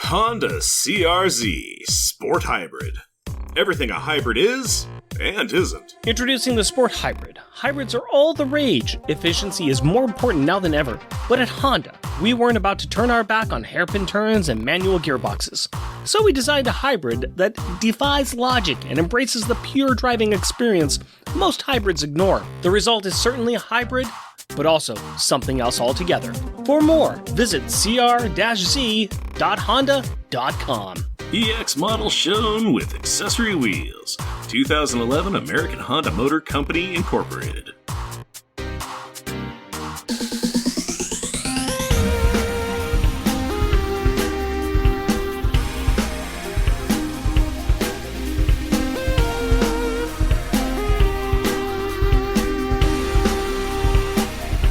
Honda CR-Z Sport Hybrid. Everything a hybrid is and isn't. Introducing the Sport Hybrid. Hybrids are all the rage. Efficiency is more important now than ever. But at Honda, we weren't about to turn our back on hairpin turns and manual gearboxes. So we designed a hybrid that defies logic and embraces the pure driving experience most hybrids ignore. The result is certainly a hybrid, but also something else altogether. For more, visit cr-z.honda.com. EX model shown with accessory wheels. 2011 American Honda Motor Company Incorporated.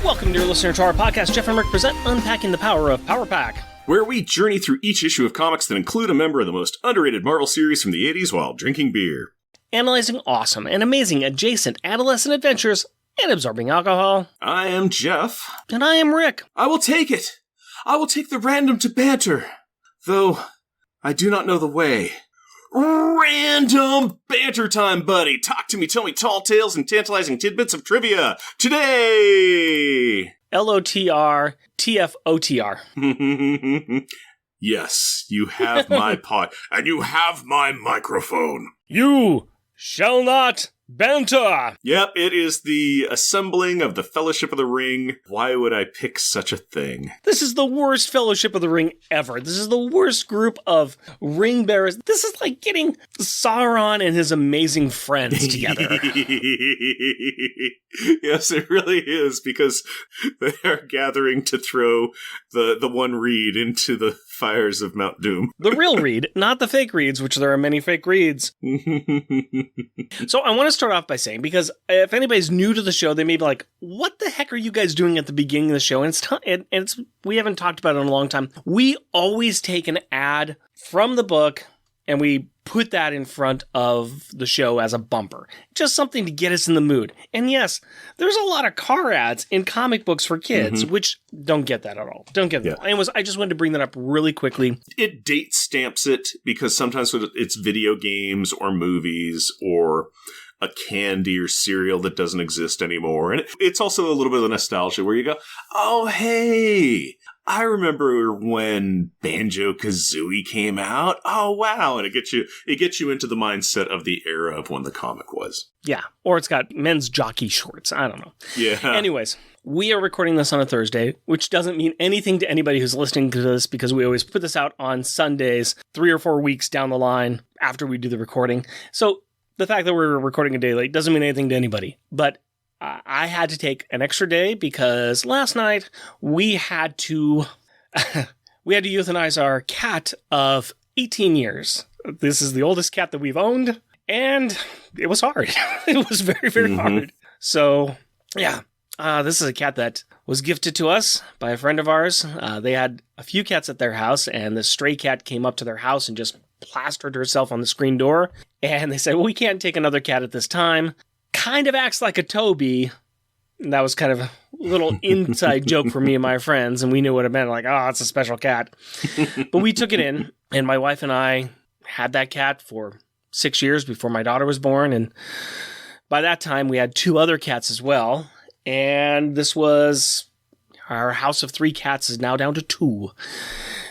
Welcome, dear listener, to our podcast. Jeff and Rick present Unpacking the Power of Power Pack, where we journey through each issue of comics that include a member of the most underrated Marvel series from the 80s while drinking beer. analyzing awesome and amazing adjacent adolescent adventures and absorbing alcohol. I am Jeff. And I am Rick. I will take it. I will take the random to banter. Though, I do not know the way. Random banter time, buddy. Talk to me, tell me tall tales and tantalizing tidbits of trivia. Today! LOTR, TFOTR. Yes, you have my pot, and you have my microphone. You shall not banter! Yep, it is the assembling of the Fellowship of the Ring. Why would I pick such a thing? This is the worst Fellowship of the Ring ever. This is the worst group of ring bearers. This is like getting Sauron and his amazing friends together. Yes, it really is, because they are gathering to throw the one reed into the fires of Mount Doom. The real reed, not the fake reeds, which there are many fake reeds. So I want to start off by saying, because if anybody's new to the show, they may be like, what the heck are you guys doing at the beginning of the show? And it's we haven't talked about it in a long time. We always take an ad from the book and we put that in front of the show as a bumper. Just something to get us in the mood. And yes, there's a lot of car ads in comic books for kids, which don't get that at all. Don't get that at all. Anyways, I just wanted to bring that up really quickly. It date stamps it, because sometimes it's video games or movies or a candy or cereal that doesn't exist anymore. And it's also a little bit of nostalgia where you go, oh, hey, I remember when Banjo-Kazooie came out. Oh, wow. And it gets you into the mindset of the era of when the comic was. Yeah. Or it's got men's jockey shorts. I don't know. Yeah. Anyways, we are recording this on a Thursday, which doesn't mean anything to anybody who's listening to this, because we always put this out on Sundays, 3 or 4 weeks down the line after we do the recording. So the fact that we're recording a day late doesn't mean anything to anybody. But I had to take an extra day because last night we had to euthanize our cat of 18 years. This is the oldest cat that we've owned, and it was hard. It was very, very hard. So, yeah, this is a cat that was gifted to us by a friend of ours. They had a few cats at their house, and the stray cat came up to their house and just plastered herself on the screen door. And they said, well, we can't take another cat at this time. Kind of acts like a Toby. And that was kind of a little inside joke for me and my friends, and we knew what it meant. Like, oh, it's a special cat. But we took it in, and my wife and I had that cat for 6 years before my daughter was born. And by that time, we had 2 other cats as well. And this was our house of 3 cats is now down to 2.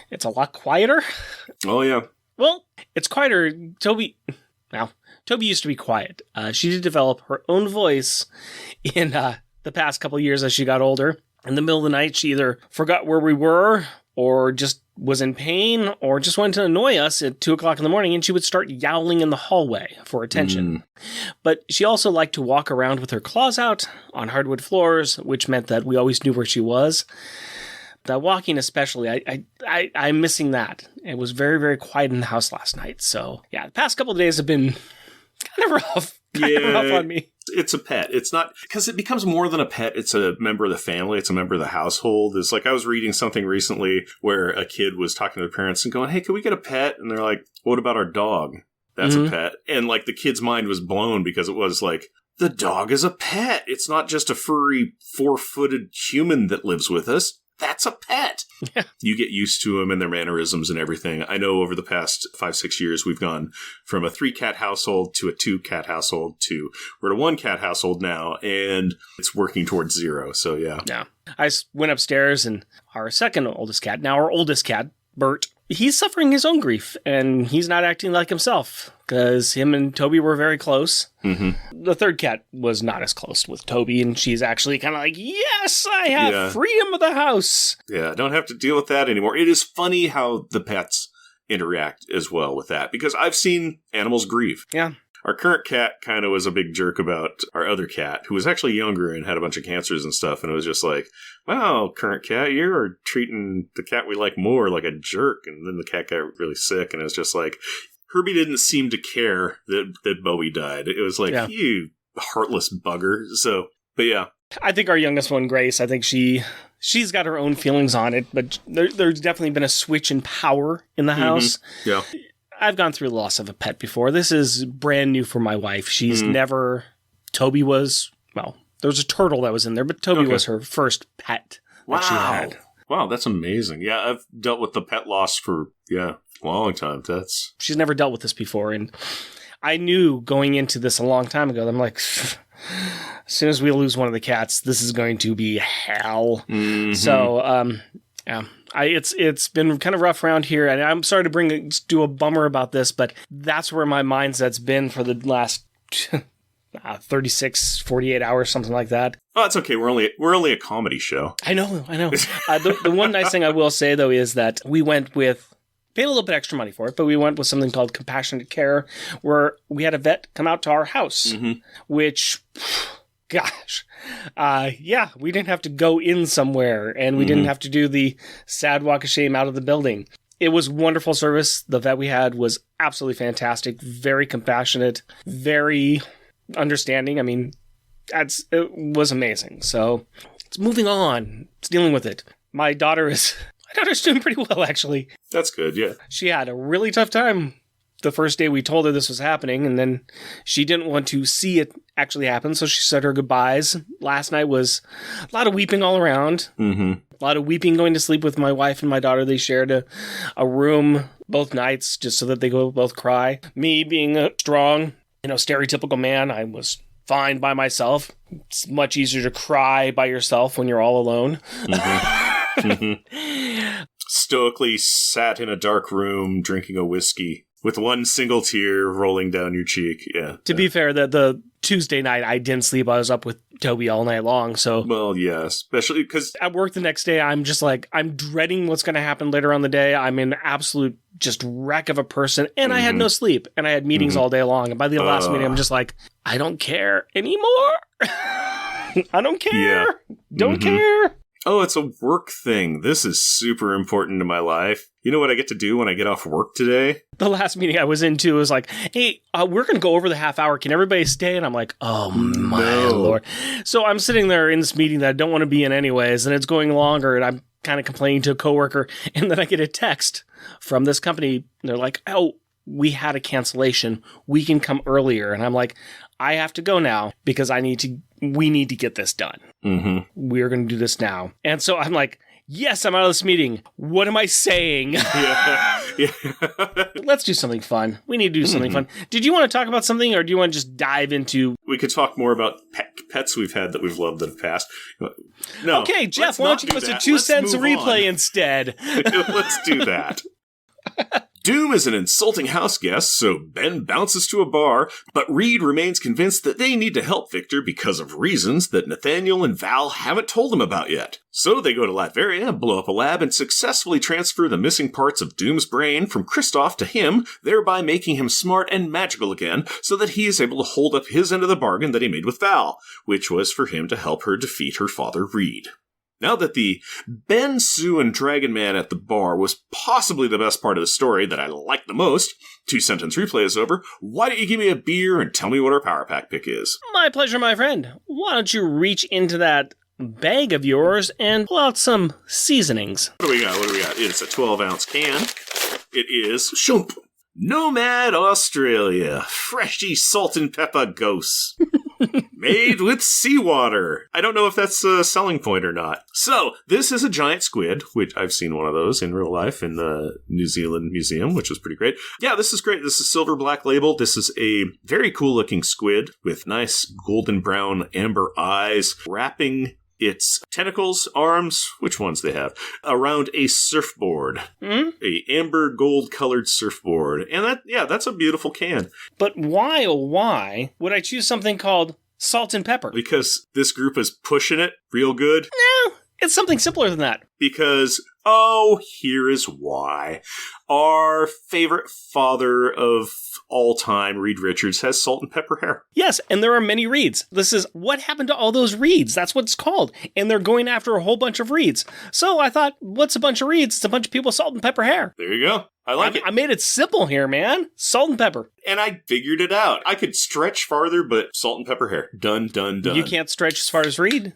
It's a lot quieter. Oh, yeah. Well, it's quieter. Toby used to be quiet. She did develop her own voice in the past couple of years as she got older. In the middle of the night, she either forgot where we were or just was in pain or just wanted to annoy us at 2 o'clock in the morning, and she would start yowling in the hallway for attention. But she also liked to walk around with her claws out on hardwood floors, which meant that we always knew where she was. That walking especially, I'm missing that. It was very, very quiet in the house last night. So, yeah, the past couple of days have been kind of rough. Kind of rough on me. It's a pet. It's not, because it becomes more than a pet. It's a member of the family. It's a member of the household. It's like I was reading something recently where a kid was talking to their parents and going, hey, can we get a pet? And they're like, what about our dog? That's a pet. And like the kid's mind was blown because it was like, the dog is a pet. It's not just a furry 4-footed human that lives with us. That's a pet. Yeah. You get used to them and their mannerisms and everything. I know over the past 5-6 years, we've gone from a 3-cat household to a 2-cat household to we're at a 1-cat household now, and it's working towards 0. So, yeah. Yeah. I went upstairs, and our second oldest cat, now our oldest cat, Bert, he's suffering his own grief, and he's not acting like himself because him and Toby were very close. Mm-hmm. The third cat was not as close with Toby, and she's actually kind of like, yes, I have freedom of the house. Yeah, I don't have to deal with that anymore. It is funny how the pets interact as well with that, because I've seen animals grieve. Yeah. Our current cat kind of was a big jerk about our other cat, who was actually younger and had a bunch of cancers and stuff. And it was just like, wow, current cat, you're treating the cat we like more like a jerk. And then the cat got really sick. And it was just like, Herbie didn't seem to care that Bowie died. It was like, you heartless bugger. So, but yeah. I think our youngest one, Grace, I think she's got her own feelings on it. But there's definitely been a switch in power in the house. Yeah. I've gone through the loss of a pet before. This is brand new for my wife. She's never... Toby was... Well, there was a turtle that was in there, but Toby was her first pet that she had. Wow, that's amazing. Yeah, I've dealt with the pet loss for, a long time. She's never dealt with this before, and I knew going into this a long time ago, I'm like, as soon as we lose one of the cats, this is going to be hell. Mm-hmm. So, yeah. It's been kind of rough around here, and I'm sorry to do a bummer about this, but that's where my mindset's been for the last 36, 48 hours, something like that. Oh, it's okay. We're only a comedy show. I know. The one nice thing I will say, though, is that we went with, paid a little bit extra money for it, but we went with something called compassionate care, where we had a vet come out to our house, which... Gosh. We didn't have to go in somewhere, and we didn't have to do the sad walk of shame out of the building. It was wonderful service. The vet we had was absolutely fantastic, very compassionate, very understanding. I mean, it was amazing. So it's moving on. It's dealing with it. My daughter's doing pretty well, actually. That's good, yeah. She had a really tough time the first day we told her this was happening, and then she didn't want to see it actually happen, so she said her goodbyes. Last night was a lot of weeping all around. A lot of weeping going to sleep with my wife and my daughter. They shared a room both nights just so that they could both cry. Me being a strong, stereotypical man, I was fine by myself. It's much easier to cry by yourself when you're all alone. Stoically sat in a dark room drinking a whiskey with one single tear rolling down your cheek. Yeah. To be fair, the Tuesday night I didn't sleep. I was up with Toby all night long. So, well, yeah, especially because at work the next day, I'm just like, I'm dreading what's going to happen later on the day. I'm an absolute just wreck of a person, and I had no sleep, and I had meetings all day long. And by the last meeting, I'm just like, I don't care anymore. I don't care. Yeah. Don't care. Oh, it's a work thing. This is super important to my life. You know what I get to do when I get off work today? The last meeting I was in, too, was like, hey, we're going to go over the half hour. Can everybody stay? And I'm like, oh, my Lord. So I'm sitting there in this meeting that I don't want to be in anyways, and it's going longer, and I'm kind of complaining to a coworker, and then I get a text from this company. They're like, oh, we had a cancellation. We can come earlier. And I'm like, I have to go now because we need to get this done. We're going to do this now. And so I'm like, yes, I'm out of this meeting. What am I saying? Let's do something fun. We need to do something fun. Did you want to talk about something, or do you want to just dive into... We could talk more about pets we've had that we've loved that have passed. No. Okay, Jeff, why don't you give us a 2 cents replay instead? Let's do that. Doom is an insulting house guest, so Ben bounces to a bar, but Reed remains convinced that they need to help Victor because of reasons that Nathaniel and Val haven't told him about yet. So they go to Latveria, blow up a lab, and successfully transfer the missing parts of Doom's brain from Kristoff to him, thereby making him smart and magical again, so that he is able to hold up his end of the bargain that he made with Val, which was for him to help her defeat her father Reed. Now that the Ben, Sue, and Dragon Man at the bar was possibly the best part of the story that I liked the most, 2-sentence replay is over, why don't you give me a beer and tell me what our Power Pack pick is? My pleasure, my friend. Why don't you reach into that bag of yours and pull out some seasonings? What do we got? It's a 12-ounce can. It is Shump Nomad Australia Freshy Salt and Pepper Ghosts. Made with seawater. I don't know if that's a selling point or not. So, this is a giant squid, which I've seen one of those in real life in the New Zealand Museum, which was pretty great. Yeah, this is great. This is silver black label. This is a very cool looking squid with nice golden brown amber eyes wrapping its tentacles, arms, which ones they have, around a surfboard. A amber gold colored surfboard. And that's a beautiful can. But why, oh why, would I choose something called salt and pepper? Because this group is pushing it real good. No, it's something simpler than that. Because, here is why. Our favorite father of all time, Reed Richards, has salt and pepper hair. Yes, and there are many Reeds. This is what happened to all those Reeds. That's what it's called. And they're going after a whole bunch of Reeds. So I thought, what's a bunch of Reeds? It's a bunch of people with salt and pepper hair. There you go. I like it. I made it simple here, man. Salt and pepper. And I figured it out. I could stretch farther, but salt and pepper hair. Done. You can't stretch as far as Reed.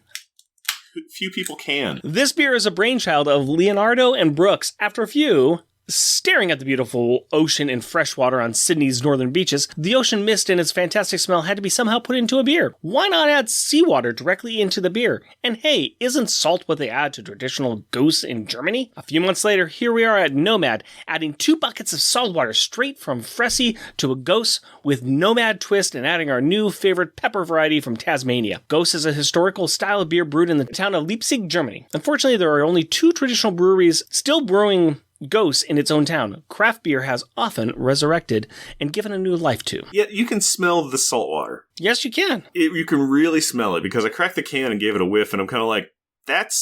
Few people can. This beer is a brainchild of Leonardo and Brooks. After a few staring at the beautiful ocean and fresh water on Sydney's northern beaches, the ocean mist and its fantastic smell had to be somehow put into a beer. Why not add seawater directly into the beer? And hey, isn't salt what they add to traditional gose in Germany? A few months later, here we are at Nomad, adding 2 buckets of salt water straight from Fressy to a gose with Nomad twist and adding our new favorite pepper variety from Tasmania. Gose is a historical style of beer brewed in the town of Leipzig, Germany. Unfortunately, there are only 2 traditional breweries still brewing gose in its own town. Craft beer has often resurrected and given a new life to. Yeah, you can smell the salt water. Yes, you can. You can really smell it because I cracked the can and gave it a whiff and I'm kind of like, that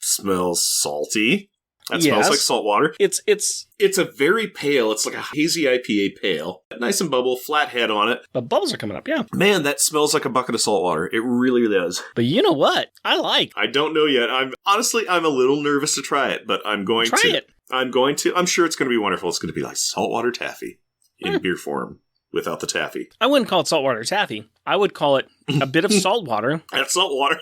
smells salty. That smells like salt water. It's a very pale, it's like a hazy IPA pale. Nice and bubble, flat head on it. But bubbles are coming up, yeah. Man, that smells like a bucket of salt water. It really does. But you know what? I don't know yet. I'm a little nervous to try it, but I'm going to. Try it. I'm sure it's going to be wonderful. It's going to be like saltwater taffy in beer form without the taffy. I wouldn't call it saltwater taffy. I would call it a bit of salt water. That's salt water.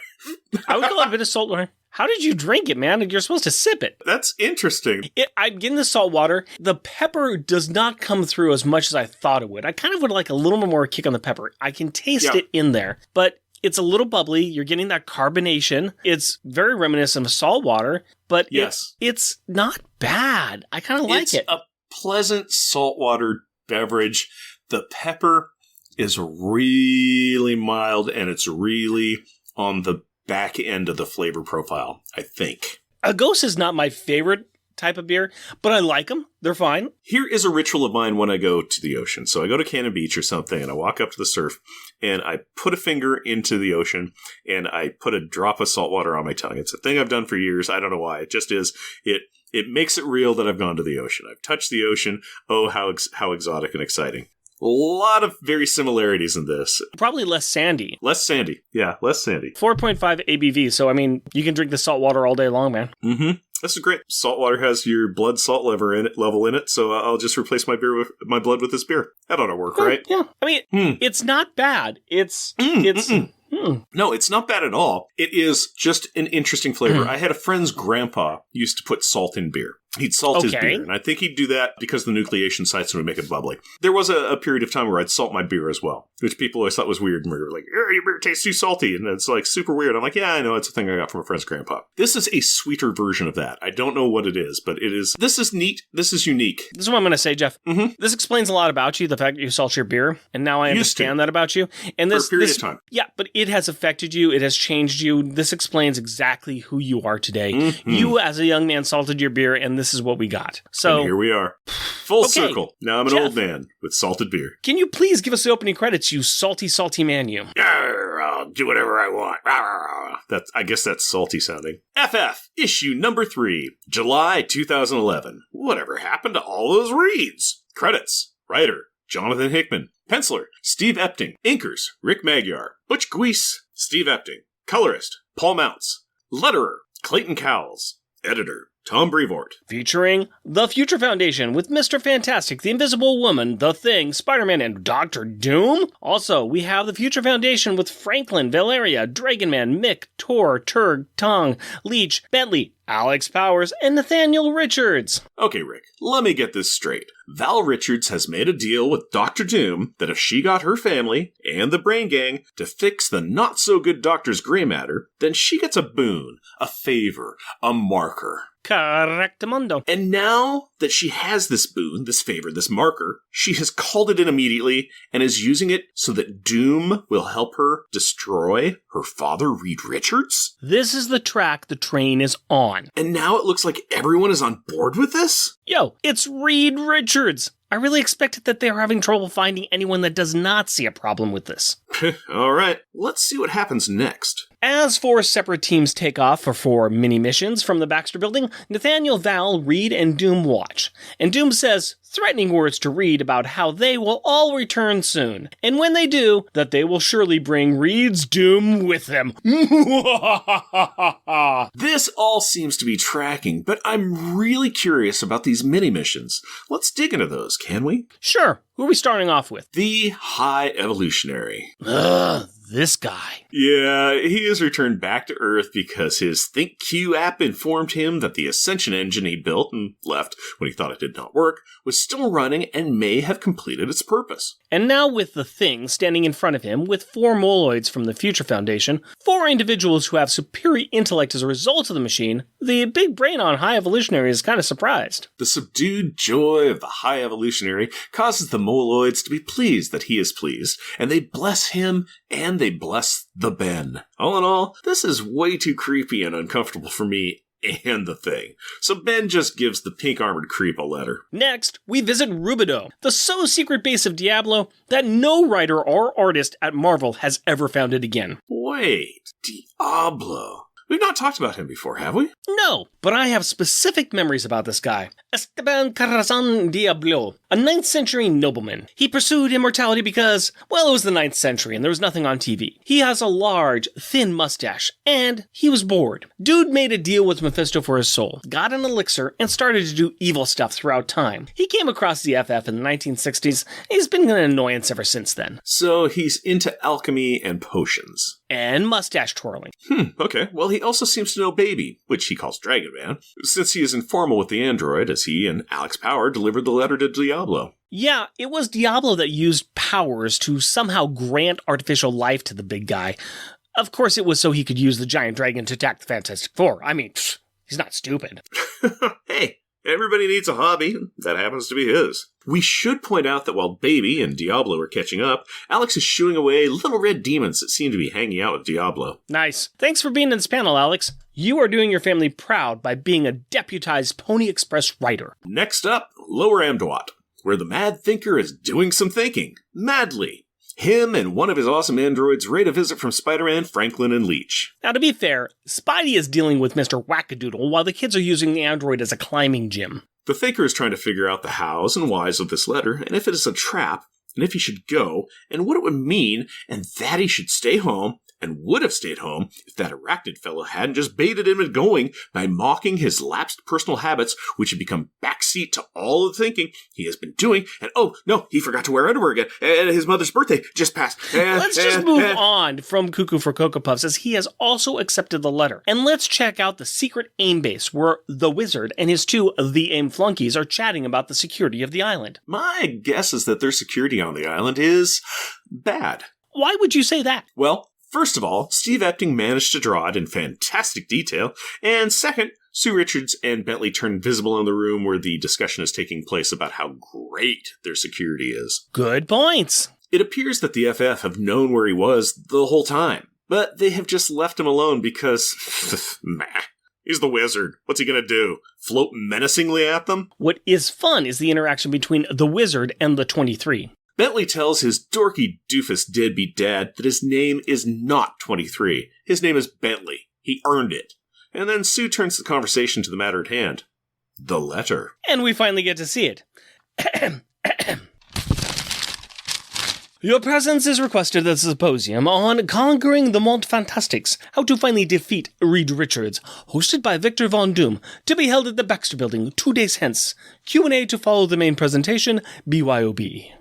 I would call it a bit of salt water. How did you drink it, man? You're supposed to sip it. That's interesting. I'm getting the salt water. The pepper does not come through as much as I thought it would. I kind of would like a little bit more kick on the pepper. I can taste it in there, but it's a little bubbly. You're getting that carbonation. It's very reminiscent of salt water, but it's not bad. I kind of like it. It's a pleasant saltwater beverage. The pepper is really mild, and it's really on the back end of the flavor profile, I think. A gose is not my favorite type of beer, but I like them. They're fine. Here is a ritual of mine when I go to the ocean. So I go to Cannon Beach or something, and I walk up to the surf, and I put a finger into the ocean, and I put a drop of salt water on my tongue. It's a thing I've done for years. I don't know why. It just is. It makes it real that I've gone to the ocean. I've touched the ocean. Oh, how exotic and exciting. A lot of very similarities in this. Probably less sandy. Less sandy. Yeah, less sandy. 4.5 ABV. So, I mean, you can drink the salt water all day long, man. Mm-hmm. This is great. Salt water has your blood salt level in it, so I'll just replace my blood with this beer. That ought to work, right? Yeah. I mean, it's not bad. No, it's not bad at all. It is just an interesting flavor. I had a friend's grandpa used to put salt in beer. He'd salt his beer, and I think he'd do that because the nucleation sites would make it bubbly. There was a period of time where I'd salt my beer as well, which people always thought was weird, and we were like, your beer tastes too salty, and it's like super weird. I'm like, yeah, I know, it's a thing I got from a friend's grandpa. This is a sweeter version of that. I don't know what it is, but it is. This is neat. This is unique. This is what I'm going to say, Jeff. Mm-hmm. This explains a lot about you, the fact that you salt your beer, and now I understand that about you. And this, for a period of time. Yeah, but it has affected you. It has changed you. This explains exactly who you are today. Mm-hmm. You, as a young man, salted your beer, and this is what we got. So and here we are. Full circle. Now I'm an old man with salted beer. Can you please give us the opening credits, you salty, salty man, you? I'll do whatever I want. I guess that's salty sounding. FF, issue number 3, July 2011. Whatever happened to all those reads? Credits. Writer, Jonathan Hickman. Penciler, Steve Epting. Inkers, Rick Magyar. Butch Guice, Steve Epting. Colorist, Paul Mounts. Letterer, Clayton Cowles. Editor, Tom Brevoort. Featuring The Future Foundation with Mr. Fantastic, The Invisible Woman, The Thing, Spider-Man, and Dr. Doom. Also, we have The Future Foundation with Franklin, Valeria, Dragonman, Mick, Tor, Turg, Tong, Leech, Bentley, Alex Powers, and Nathaniel Richards. Okay, Rick, let me get this straight. Val Richards has made a deal with Dr. Doom that if she got her family and the Brain Gang to fix the not-so-good Doctor's gray matter, then she gets a boon, a favor, a marker. Correctamundo. And now that she has this boon, this favor, this marker, she has called it in immediately and is using it so that Doom will help her destroy her father, Reed Richards? This is the track the train is on. And now it looks like everyone is on board with this? Yo, it's Reed Richards. I really expected that they were having trouble finding anyone that does not see a problem with this. All right, let's see what happens next. As 4 separate teams take off for 4 mini-missions from the Baxter Building, Nathaniel, Val, Reed, and Doom watch. And Doom says threatening words to Reed about how they will all return soon. And when they do, that they will surely bring Reed's doom with them. This all seems to be tracking, but I'm really curious about these mini-missions. Let's dig into those, can we? Sure. Who are we starting off with? The High Evolutionary. Ugh, this guy. Yeah, he is returned back to Earth because his ThinkQ app informed him that the Ascension engine he built and left when he thought it did not work was still running and may have completed its purpose. And now with the Thing standing in front of him with 4 moloids from the Future Foundation, 4 individuals who have superior intellect as a result of the machine, the big brain on High Evolutionary is kind of surprised. The subdued joy of the High Evolutionary causes the moloids to be pleased that he is pleased, and they bless him and they bless the Ben. All in all, this is way too creepy and uncomfortable for me and the Thing. So Ben just gives the pink-armored creep a letter. Next, we visit Rubido, the so-secret base of Diablo that no writer or artist at Marvel has ever found it again. Wait, Diablo. We've not talked about him before, have we? No, but I have specific memories about this guy. Esteban Carrazan Diablo, a 9th century nobleman. He pursued immortality because, well, it was the 9th century and there was nothing on TV. He has a large, thin mustache, and he was bored. Dude made a deal with Mephisto for his soul, got an elixir, and started to do evil stuff throughout time. He came across the FF in the 1960s, and he's been an annoyance ever since then. So he's into alchemy and potions. And mustache twirling. Okay. Well, he also seems to know Baby, which he calls Dragon Man, since he is informal with the android as he and Alex Power delivered the letter to Diablo. Yeah, it was Diablo that used powers to somehow grant artificial life to the big guy. Of course, it was so he could use the giant dragon to attack the Fantastic Four. I mean, he's not stupid. Hey, everybody needs a hobby. That happens to be his. We should point out that while Baby and Diablo are catching up, Alex is shooing away little red demons that seem to be hanging out with Diablo. Nice. Thanks for being in this panel, Alex. You are doing your family proud by being a deputized Pony Express writer. Next up, Lower Amduat, where the Mad Thinker is doing some thinking. Madly. Him and one of his awesome androids raid a visit from Spider-Man, Franklin, and Leech. Now, to be fair, Spidey is dealing with Mr. Wackadoodle while the kids are using the android as a climbing gym. The Thinker is trying to figure out the hows and whys of this letter, and if it is a trap, and if he should go, and what it would mean, and that he should stay home, and would have stayed home if that arachnid fellow hadn't just baited him into going by mocking his lapsed personal habits, which had become backseat to all the thinking he has been doing. And oh, no, he forgot to wear underwear again, and his mother's birthday just passed. Let's just move on from Cuckoo for Cocoa Puffs, as he has also accepted the letter. And let's check out the secret AIM base, where the wizard and his 2 The AIM flunkies are chatting about the security of the island. My guess is that their security on the island is bad. Why would you say that? Well, first of all, Steve Epting managed to draw it in fantastic detail, and second, Sue Richards and Bentley turn visible in the room where the discussion is taking place about how great their security is. Good points. It appears that the FF have known where he was the whole time, but they have just left him alone because, meh, he's the wizard. What's he gonna do? Float menacingly at them? What is fun is the interaction between the wizard and the 23. Bentley tells his dorky doofus deadbeat dad that his name is not 23. His name is Bentley. He earned it. And then Sue turns the conversation to the matter at hand. The letter. And we finally get to see it. Your presence is requested at the symposium on Conquering the Malt Fantastics, How to Finally Defeat Reed Richards, hosted by Victor Von Doom, to be held at the Baxter Building 2 days hence. Q&A to follow the main presentation, BYOB.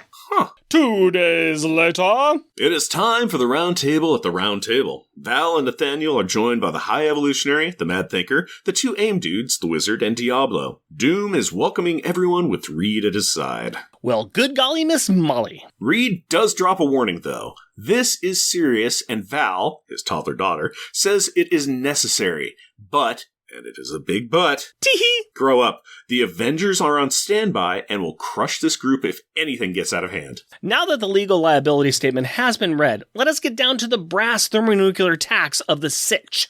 2 days later. It is time for the round table at the round table. Val and Nathaniel are joined by the High Evolutionary, the Mad Thinker, the 2 AIM dudes, the Wizard, and Diablo. Doom is welcoming everyone with Reed at his side. Well, good golly, Miss Molly. Reed does drop a warning, though. This is serious, and Val, his toddler daughter, says it is necessary. But, and it is a big but, Tee-hee! Grow up. The Avengers are on standby and will crush this group if anything gets out of hand. Now that the legal liability statement has been read, let us get down to the brass thermonuclear tax of the sitch.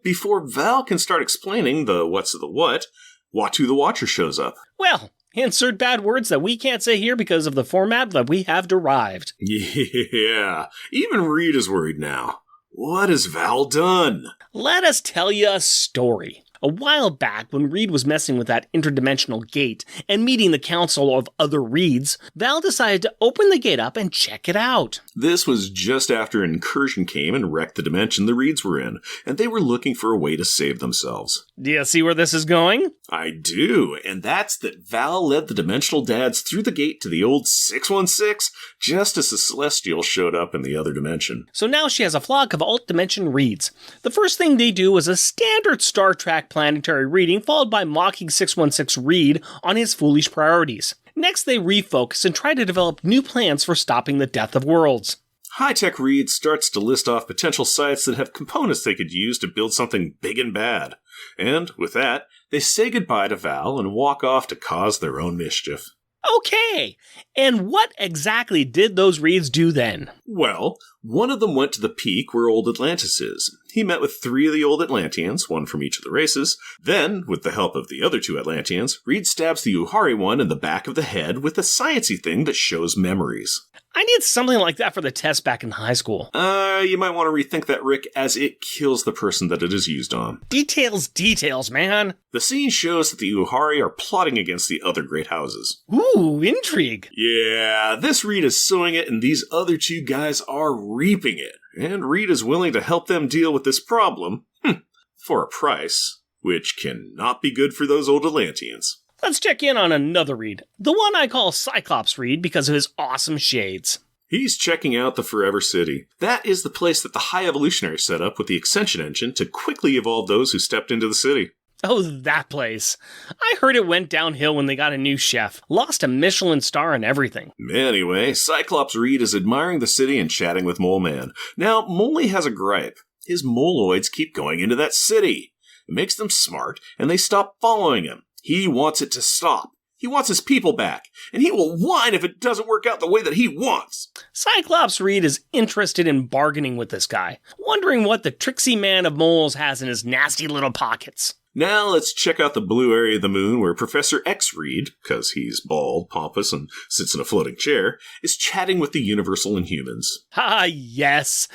Before Val can start explaining the what's the what, Watu the Watcher shows up. Well, insert bad words that we can't say here because of the format that we have derived. Yeah, even Reed is worried now. What has Val done? Let us tell you a story. A while back, when Reed was messing with that interdimensional gate and meeting the council of other Reeds, Val decided to open the gate up and check it out. This was just after an incursion came and wrecked the dimension the Reeds were in, and they were looking for a way to save themselves. Do you see where this is going? I do, and that's that Val led the dimensional dads through the gate to the old 616 just as the Celestials showed up in the other dimension. So now she has a flock of alt-dimension Reeds. The first thing they do is a standard Star Trek planetary reading, followed by mocking 616 Reed on his foolish priorities. Next, they refocus and try to develop new plans for stopping the death of worlds. High-Tech Reed starts to list off potential sites that have components they could use to build something big and bad. And, with that, they say goodbye to Val and walk off to cause their own mischief. Okay, and what exactly did those Reeds do then? Well, one of them went to the peak where Old Atlantis is. He met with 3 of the old Atlanteans, one from each of the races. Then, with the help of the other 2 Atlanteans, Reed stabs the Uhari one in the back of the head with a sciencey thing that shows memories. I need something like that for the test back in high school. You might want to rethink that, Rick, as it kills the person that it is used on. Details, man. The scene shows that the Uhari are plotting against the other great houses. Ooh, intrigue. Yeah, this Reed is sowing it and these other 2 guys are reaping it. And Reed is willing to help them deal with this problem, for a price, which cannot be good for those old Atlanteans. Let's check in on another Reed. The one I call Cyclops Reed because of his awesome shades. He's checking out the Forever City. That is the place that the High Evolutionary set up with the Ascension engine to quickly evolve those who stepped into the city. Oh, that place. I heard it went downhill when they got a new chef. Lost a Michelin star and everything. Anyway, Cyclops Reed is admiring the city and chatting with Mole Man. Now, Moley has a gripe. His moloids keep going into that city. It makes them smart, and they stop following him. He wants it to stop. He wants his people back, and he will whine if it doesn't work out the way that he wants. Cyclops Reed is interested in bargaining with this guy, wondering what the tricksy man of moles has in his nasty little pockets. Now let's check out the blue area of the moon where Professor X Reed, because he's bald, pompous, and sits in a floating chair, is chatting with the Universal Inhumans. Ah, yes.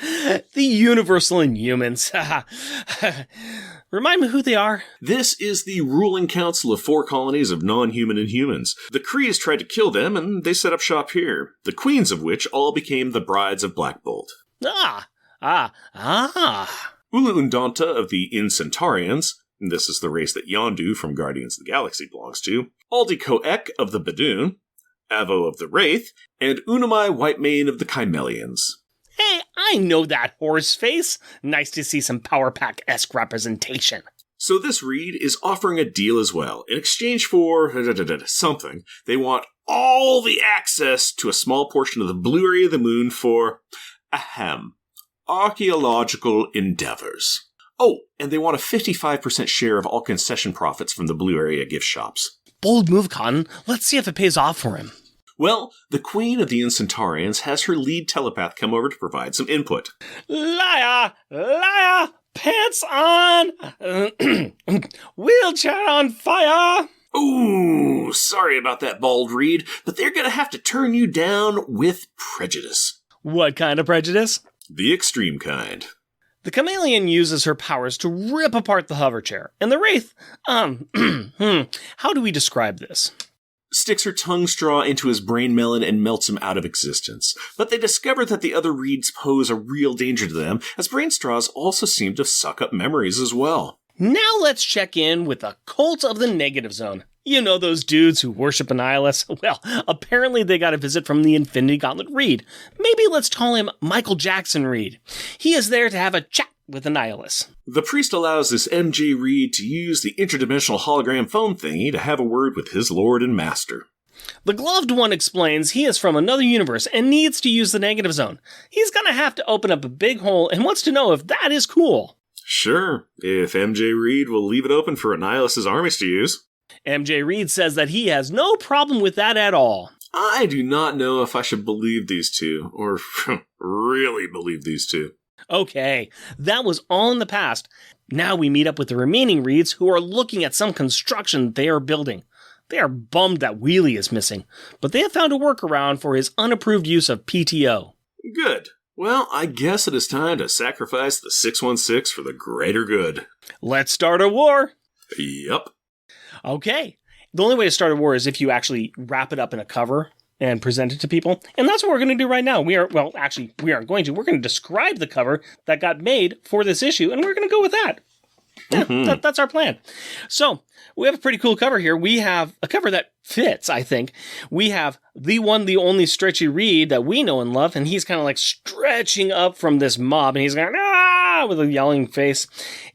The Universal Inhumans. Remind me who they are? This is the ruling council of 4 colonies of non-human Inhumans. The Krees tried to kill them, and they set up shop here, the queens of which all became the brides of Black Bolt. Ah. Ula Undanta of the Incentaurians, this is the race that Yondu from Guardians of the Galaxy belongs to, Aldi Koek of the Badoon, Avo of the Wraith, and Unamai Whitemane of the Chimelians. Hey, I know that horse face. Nice to see some Power Pack-esque representation. So this Reed is offering a deal as well. In exchange for something, they want all the access to a small portion of the blue area of the moon for, archaeological endeavors. Oh, and they want a 55% share of all concession profits from the blue area gift shops. Bold move, Cotton. Let's see if it pays off for him. Well, the Queen of the Incentaurians has her lead telepath come over to provide some input. Liar! Pants on! Wheelchair on fire! Ooh, sorry about that, Bald Reed, but they're gonna have to turn you down with prejudice. What kind of prejudice? The extreme kind. The chameleon uses her powers to rip apart the hover chair, and the wraith, how do we describe this? sticks her tongue straw into his brain melon and melts him out of existence. But they discover that the other reeds pose a real danger to them, as brain straws also seem to suck up memories as well. Now let's check in with the cult of the negative zone. You know those dudes who worship Annihilus? Well, apparently they got a visit from the Infinity Gauntlet Reed. Maybe let's call him Michael Jackson Reed. He is there to have a chat with Annihilus. The priest allows this MJ Reed to use the interdimensional hologram phone thingy to have a word with his lord and master. The gloved one explains he is from another universe and needs to use the negative zone. He's gonna have to open up a big hole and wants to know if that is cool. Sure, if MJ Reed will leave it open for Annihilus's armies to use. MJ Reed says that he has no problem with that at all. I do not know if I should believe these two, or really believe these two. Okay, that was all in the past. Now we meet up with the remaining Reeds who are looking at some construction they are building. They are bummed that Wheelie is missing, but they have found a workaround for his unapproved use of PTO. Good. Well, I guess it is time to sacrifice the 616 for the greater good. Let's start a war! Yup. Okay. The only way to start a war is if you actually wrap it up in a cover and present it to people. And that's what we're going to do right now. We aren't going to. We're going to describe the cover that got made for this issue, and we're going to go with that. That's our plan. So, we have a pretty cool cover here. We have a cover that fits, I think. We have the one, the only Stretchy Reed that we know and love, and he's kind of like stretching up from this mob, and he's going, ah, with a yelling face.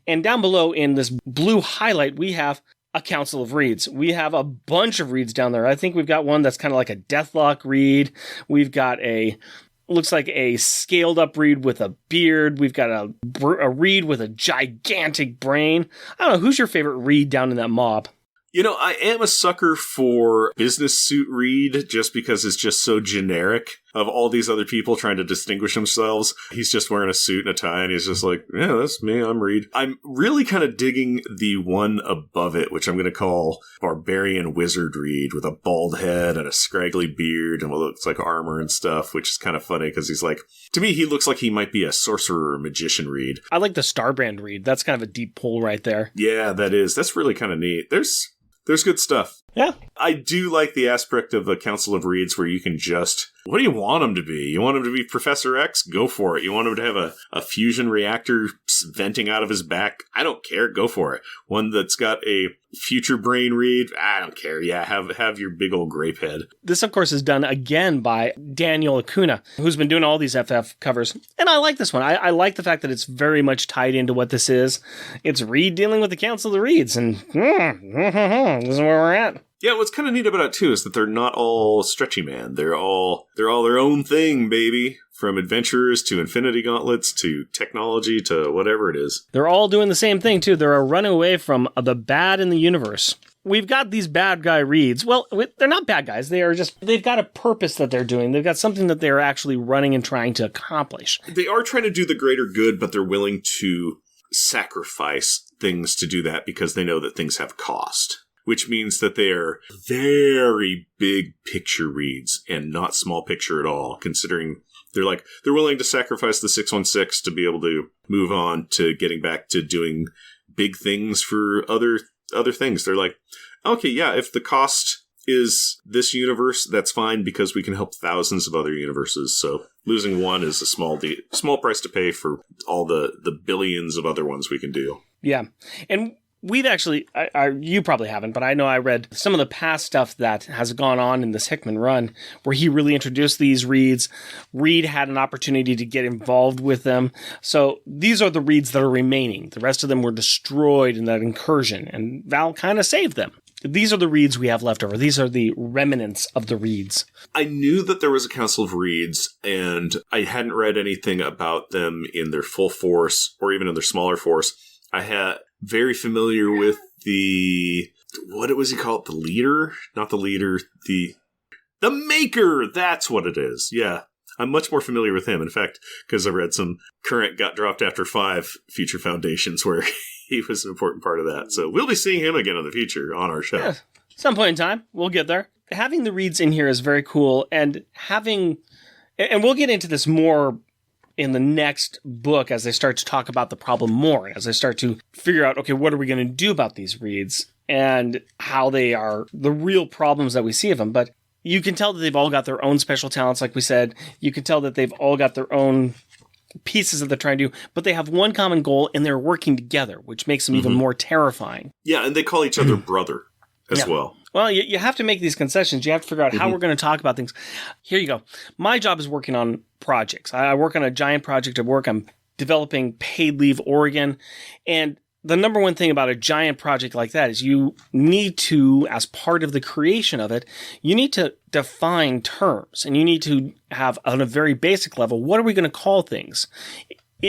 And down below in this blue highlight, we have a council of reeds. We have a bunch of reeds down there. I think we've got one that's kind of like a Deathlock reed. We've got looks like a scaled up reed with a beard. We've got a reed with a gigantic brain. I don't know, who's your favorite reed down in that mob? You know, I am a sucker for business suit Reed just because it's just so generic of all these other people trying to distinguish themselves. He's just wearing a suit and a tie and he's just like, yeah, that's me, I'm Reed. I'm really kind of digging the one above it, which I'm going to call Barbarian Wizard Reed with a bald head and a scraggly beard and what looks like armor and stuff, which is kind of funny because he's like, to me, he looks like he might be a sorcerer or magician Reed. I like the Starbrand Reed. That's kind of a deep pull right there. Yeah, that is. That's really kind of neat. There's good stuff. Yeah. I do like the aspect of the Council of Reeds where you can just, what do you want him to be? You want him to be Professor X? Go for it. You want him to have a fusion reactor venting out of his back? I don't care. Go for it. One that's got a future brain Reed? I don't care. Yeah, have your big old grape head. This, of course, is done again by Daniel Acuna, who's been doing all these FF covers. And I like this one. I like the fact that it's very much tied into what this is. It's Reed dealing with the Council of Reeds, and this is where we're at. Yeah, what's kind of neat about it, too, is that they're not all Stretchy Man. They're all their own thing, baby. From adventurers to infinity gauntlets to technology to whatever it is. They're all doing the same thing, too. They're running away from the bad in the universe. We've got these bad guy Reeds. Well, they're not bad guys. They've got a purpose that they're doing. They've got something that they're actually running and trying to accomplish. They are trying to do the greater good, but they're willing to sacrifice things to do that because they know that things have cost. Which means that they are very big picture Reeds and not small picture at all, considering they're willing to sacrifice the 616 to be able to move on to getting back to doing big things for other things. They're like, okay, yeah, if the cost is this universe, that's fine because we can help thousands of other universes. So losing one is a small price to pay for all the billions of other ones we can do. Yeah. And we've actually, you probably haven't, but I know I read some of the past stuff that has gone on in this Hickman run where he really introduced these Reeds. Reed had an opportunity to get involved with them. So these are the Reeds that are remaining. The rest of them were destroyed in that incursion, and Val kind of saved them. These are the Reeds we have left over. These are the remnants of the Reeds. I knew that there was a Council of Reeds, and I hadn't read anything about them in their full force or even in their smaller force. I had very familiar with what was he called? The leader? Not the leader, the maker! That's what it is, yeah. I'm much more familiar with him, in fact, because I read some current Got Dropped After 5 Future Foundations where he was an important part of that. So we'll be seeing him again in the future on our show. Yeah, some point in time, we'll get there. Having the Reeds in here is very cool, and we'll get into this more in the next book as they start to talk about the problem more, as they start to figure out, okay, what are we going to do about these Reeds? and how they are the real problems that we see of them. But you can tell that they've all got their own special talents, like we said. You can tell that they've all got their own pieces that they're trying to do, but they have one common goal and they're working together, which makes them even more terrifying. Yeah, and they call each other brother as well. Well, you have to make these concessions. You have to figure out how we're going to talk about things. Here you go. My job is working on projects. I work on a giant project at work. I'm developing Paid Leave Oregon. And the number one thing about a giant project like that is you need to, as part of the creation of it, you need to define terms. And you need to have, on a very basic level, what are we going to call things?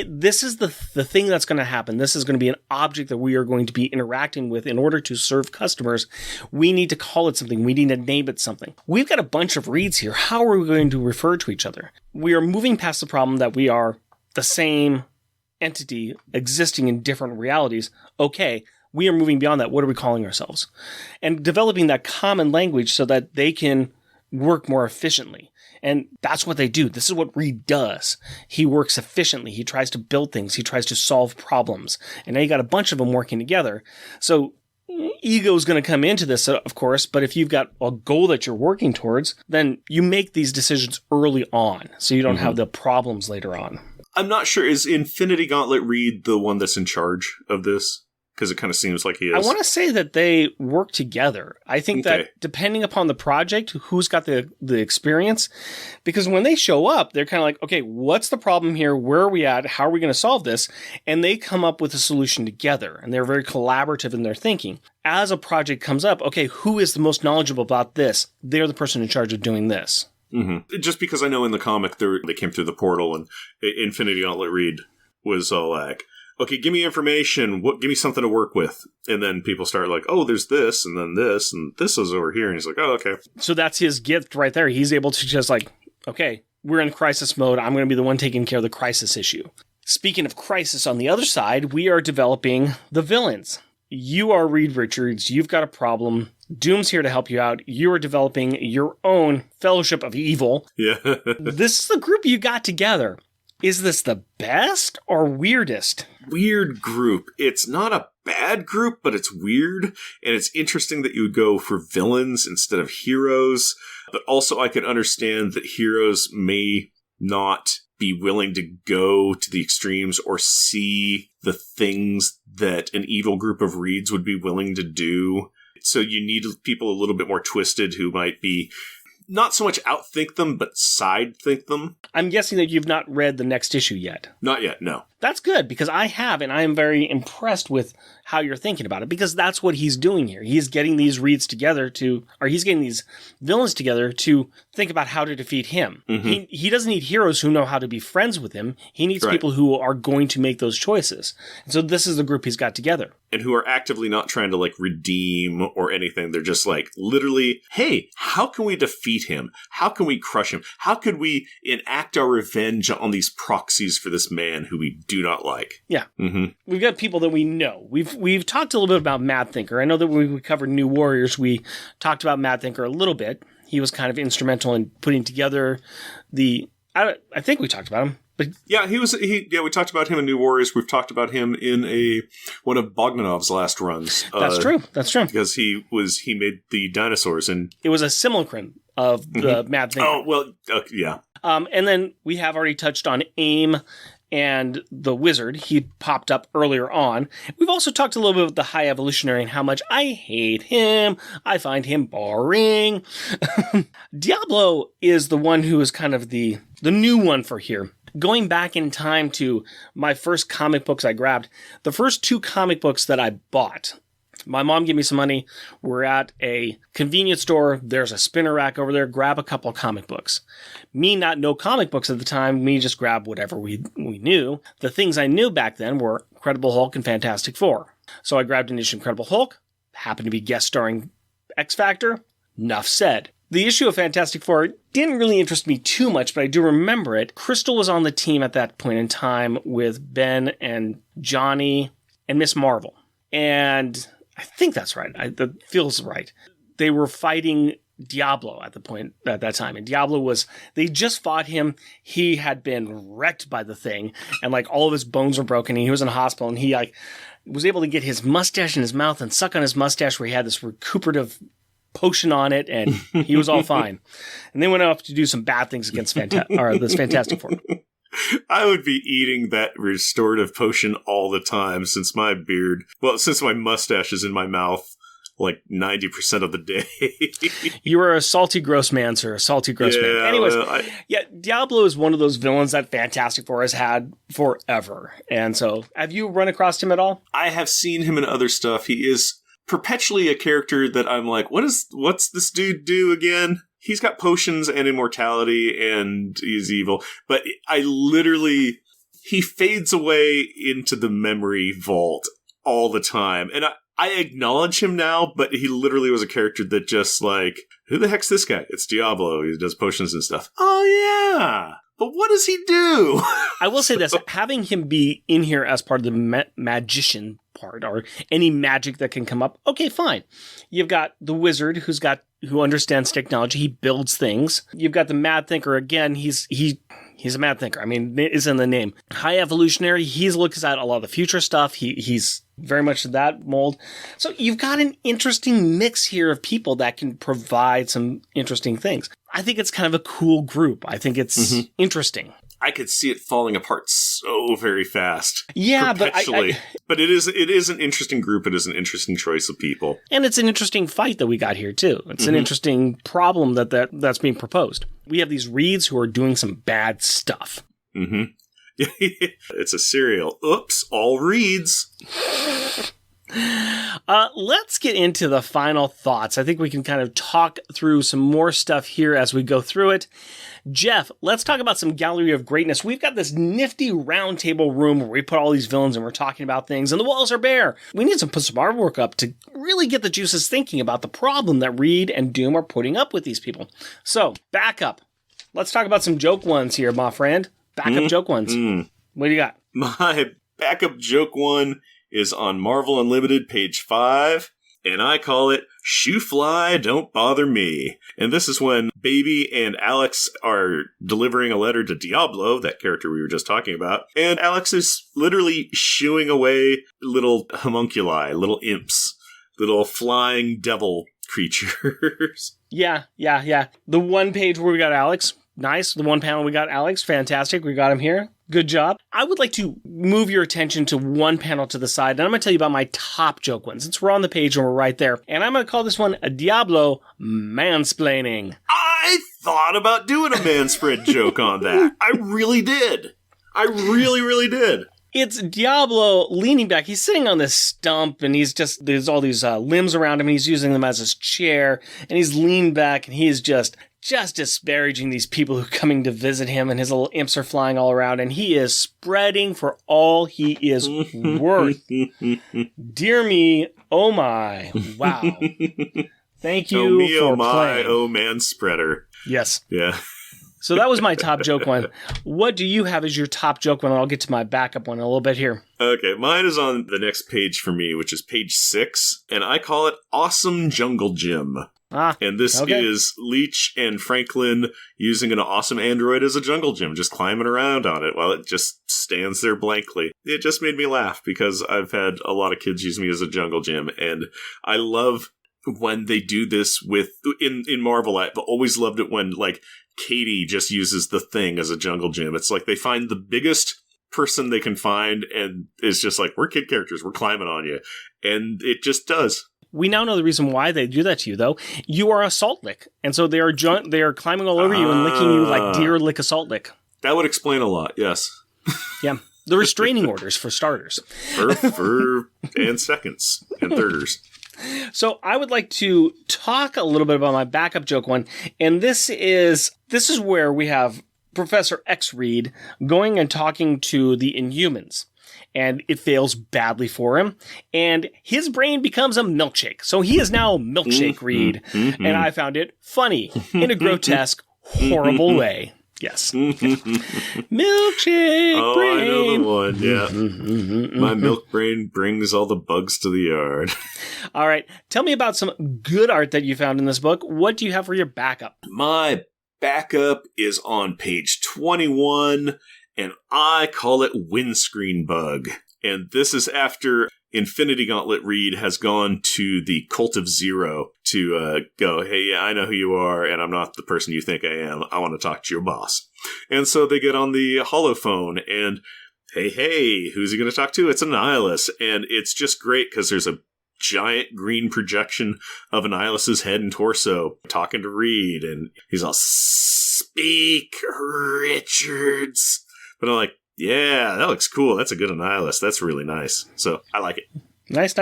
This is the thing that's going to happen. This is going to be an object that we are going to be interacting with in order to serve customers. We need to call it something. We need to name it something. We've got a bunch of reads here. How are we going to refer to each other? We are moving past the problem that we are the same entity existing in different realities. Okay, we are moving beyond that. What are we calling ourselves? And developing that common language so that they can work more efficiently. And that's what they do. This is what Reed does. He works efficiently. He tries to build things. He tries to solve problems. And now you got a bunch of them working together. So ego is going to come into this, of course. But if you've got a goal that you're working towards, then you make these decisions early on so you don't have the problems later on. I'm not sure. Is Infinity Gauntlet Reed the one that's in charge of this? Because it kind of seems like he is. I want to say that they work together. I think that depending upon the project, who's got the experience, because when they show up, they're kind of like, okay, what's the problem here? Where are we at? How are we going to solve this? And they come up with a solution together, and they're very collaborative in their thinking. As a project comes up, okay, who is the most knowledgeable about this? They're the person in charge of doing this. Mm-hmm. Just because I know in the comic they came through the portal, and Infinity Gauntlet Reed was all like, okay, give me information. Give me something to work with. And then people start like, oh, there's this, and this is over here. And he's like, oh, okay. So that's his gift right there. He's able to just like, okay, we're in crisis mode. I'm going to be the one taking care of the crisis issue. Speaking of crisis, on the other side, we are developing the villains. You are Reed Richards. You've got a problem. Doom's here to help you out. You are developing your own Fellowship of Evil. Yeah. This is the group you got together. Is this the best or weirdest? Weird group. It's not a bad group, but it's weird. And it's interesting that you would go for villains instead of heroes. But also I could understand that heroes may not be willing to go to the extremes or see the things that an evil group of Reeds would be willing to do. So you need people a little bit more twisted who might be not so much outthink them, but side-think them. I'm guessing that you've not read the next issue yet. Not yet, no. That's good, because I have, and I am very impressed with how you're thinking about it, because that's what he's doing here. He's getting these Reeds together he's getting these villains together to think about how to defeat him. Mm-hmm. He doesn't need heroes who know how to be friends with him. He needs people who are going to make those choices. And so this is the group he's got together. And who are actively not trying to, like, redeem or anything. They're just like, literally, hey, how can we defeat him? How can we crush him? How could we enact our revenge on these proxies for this man who we do not like? Yeah. Mm-hmm. We've got people that we know. We've talked a little bit about Mad Thinker. I know that when we covered New Warriors, we talked about Mad Thinker a little bit. He was kind of instrumental in putting together I think we talked about him. But yeah, we talked about him in New Warriors. We've talked about him in one of Bogdanov's last runs. That's true. Because he made the dinosaurs, and it was a simulacrum of the Mad Thinker. Oh, well, yeah. And then we have already touched on AIM and the Wizard. He popped up earlier on. We've also talked a little bit about the High Evolutionary and how much I hate him. I find him boring. Diablo is the one who is kind of the new one for here. Going back in time to my first comic books I grabbed, the first 2 comic books that I bought, my mom gave me some money. We're at a convenience store. There's a spinner rack over there. Grab a couple comic books. Me not know comic books at the time. Me just grab whatever we knew. The things I knew back then were Incredible Hulk and Fantastic Four. So I grabbed an issue of Incredible Hulk. Happened to be guest starring X Factor. Nuff said. The issue of Fantastic Four didn't really interest me too much, but I do remember it. Crystal was on the team at that point in time with Ben and Johnny and Miss Marvel. And I think that's right. That feels right. They were fighting Diablo at that time. And Diablo they just fought him. He had been wrecked by the thing. And like all of his bones were broken. And he was in a hospital. And he was able to get his mustache in his mouth and suck on his mustache where he had this recuperative potion on it, and he was all fine. And then went off to do some bad things against this Fantastic Four. I would be eating that restorative potion all the time since my mustache is in my mouth like 90% of the day. You are a salty, gross man, sir. A salty, gross man. Anyways, Diablo is one of those villains that Fantastic Four has had forever. And so, have you run across him at all? I have seen him in other stuff. He is perpetually a character that I'm like, what's this dude do again? He's got potions and immortality and he's evil. But he fades away into the memory vault all the time. And I acknowledge him now, but he literally was a character that just like, who the heck's this guy? It's Diablo. He does potions and stuff. Oh yeah. But what does he do? I will say this, having him be in here as part of the magician part, or any magic that can come up, okay, fine. You've got the wizard who understands technology, he builds things. You've got the mad thinker, again, he's a mad thinker. I mean, it is in the name. High evolutionary, he's looks at a lot of the future stuff. He's very much that mold. So you've got an interesting mix here of people that can provide some interesting things. I think it's kind of a cool group. I think it's interesting. I could see it falling apart so very fast. Yeah, perpetually. But it is an interesting group. It is an interesting choice of people. And it's an interesting fight that we got here, too. It's an interesting problem that's being proposed. We have these reeds who are doing some bad stuff. Mm-hmm. It's a cereal. Oops, all reeds. Let's get into the final thoughts. I think we can kind of talk through some more stuff here as we go through it. Jeff, let's talk about some Gallery of Greatness. We've got this nifty round table room where we put all these villains and we're talking about things, and the walls are bare. We need to put some artwork up to really get the juices thinking about the problem that Reed and Doom are putting up with these people. So, back up. Let's talk about some joke ones here, my friend. Backup joke ones. What do you got? My backup joke one is on Marvel Unlimited, page 5, and I call it Shoe Fly, Don't Bother Me. And this is when Baby and Alex are delivering a letter to Diablo, that character we were just talking about, and Alex is literally shooing away little homunculi, little imps, little flying devil creatures. Yeah. The one page where we got Alex, nice. The one panel we got Alex, fantastic. We got him here. Good job. I would like to move your attention to one panel to the side, and I'm going to tell you about my top joke one, since we're on the page and we're right there. And I'm going to call this one a Diablo mansplaining. I thought about doing a manspread joke on that. I really did. I really, really did. It's Diablo leaning back. He's sitting on this stump, and there's all these limbs around him, and he's using them as his chair, and he's leaned back, and he is just disparaging these people who are coming to visit him, and his little imps are flying all around, and he is spreading for all he is worth. Dear me, oh my, wow. Thank you for playing. Oh man spreader. Yes. Yeah. So that was my top joke one. What do you have as your top joke one? I'll get to my backup one in a little bit here. Okay, mine is on the next page for me, which is page 6, and I call it Awesome Jungle Gym. And this is Leech and Franklin using an awesome android as a jungle gym, just climbing around on it while it just stands there blankly. It just made me laugh because I've had a lot of kids use me as a jungle gym, and I love when they do this in Marvel. I've always loved it when, like, Katie just uses the Thing as a jungle gym. It's like they find the biggest person they can find, and it's just like, we're kid characters, we're climbing on you. And it just does. We now know the reason why they do that to you, though. You are a salt lick, and so they are climbing all over you and licking you like deer lick a salt lick. That would explain a lot, yes. Yeah. The restraining orders, for starters. And seconds, and thirders. So I would like to talk a little bit about my backup joke one, and this is where we have Professor X Reed going and talking to the Inhumans, and it fails badly for him, and his brain becomes a milkshake. So he is now Milkshake Reed, and I found it funny in a grotesque, horrible way. Yes. Milkshake brain. I know the one, yeah. My milk brain brings all the bugs to the yard. All right. Tell me about some good art that you found in this book. What do you have for your backup? My backup is on page 21, and I call it Windscreen Bug. And this is after Infinity Gauntlet Reed has gone to the Cult of Zero to go, hey, yeah, I know who you are, and I'm not the person you think I am. I want to talk to your boss. And so they get on the holophone, and hey, who's he going to talk to? It's Annihilus. And it's just great because there's a giant green projection of Annihilus's head and torso talking to Reed, and he's all, speak, Richards. But I'm like, yeah, that looks cool. That's a good Annihilus. That's really nice. So I like it. Nice.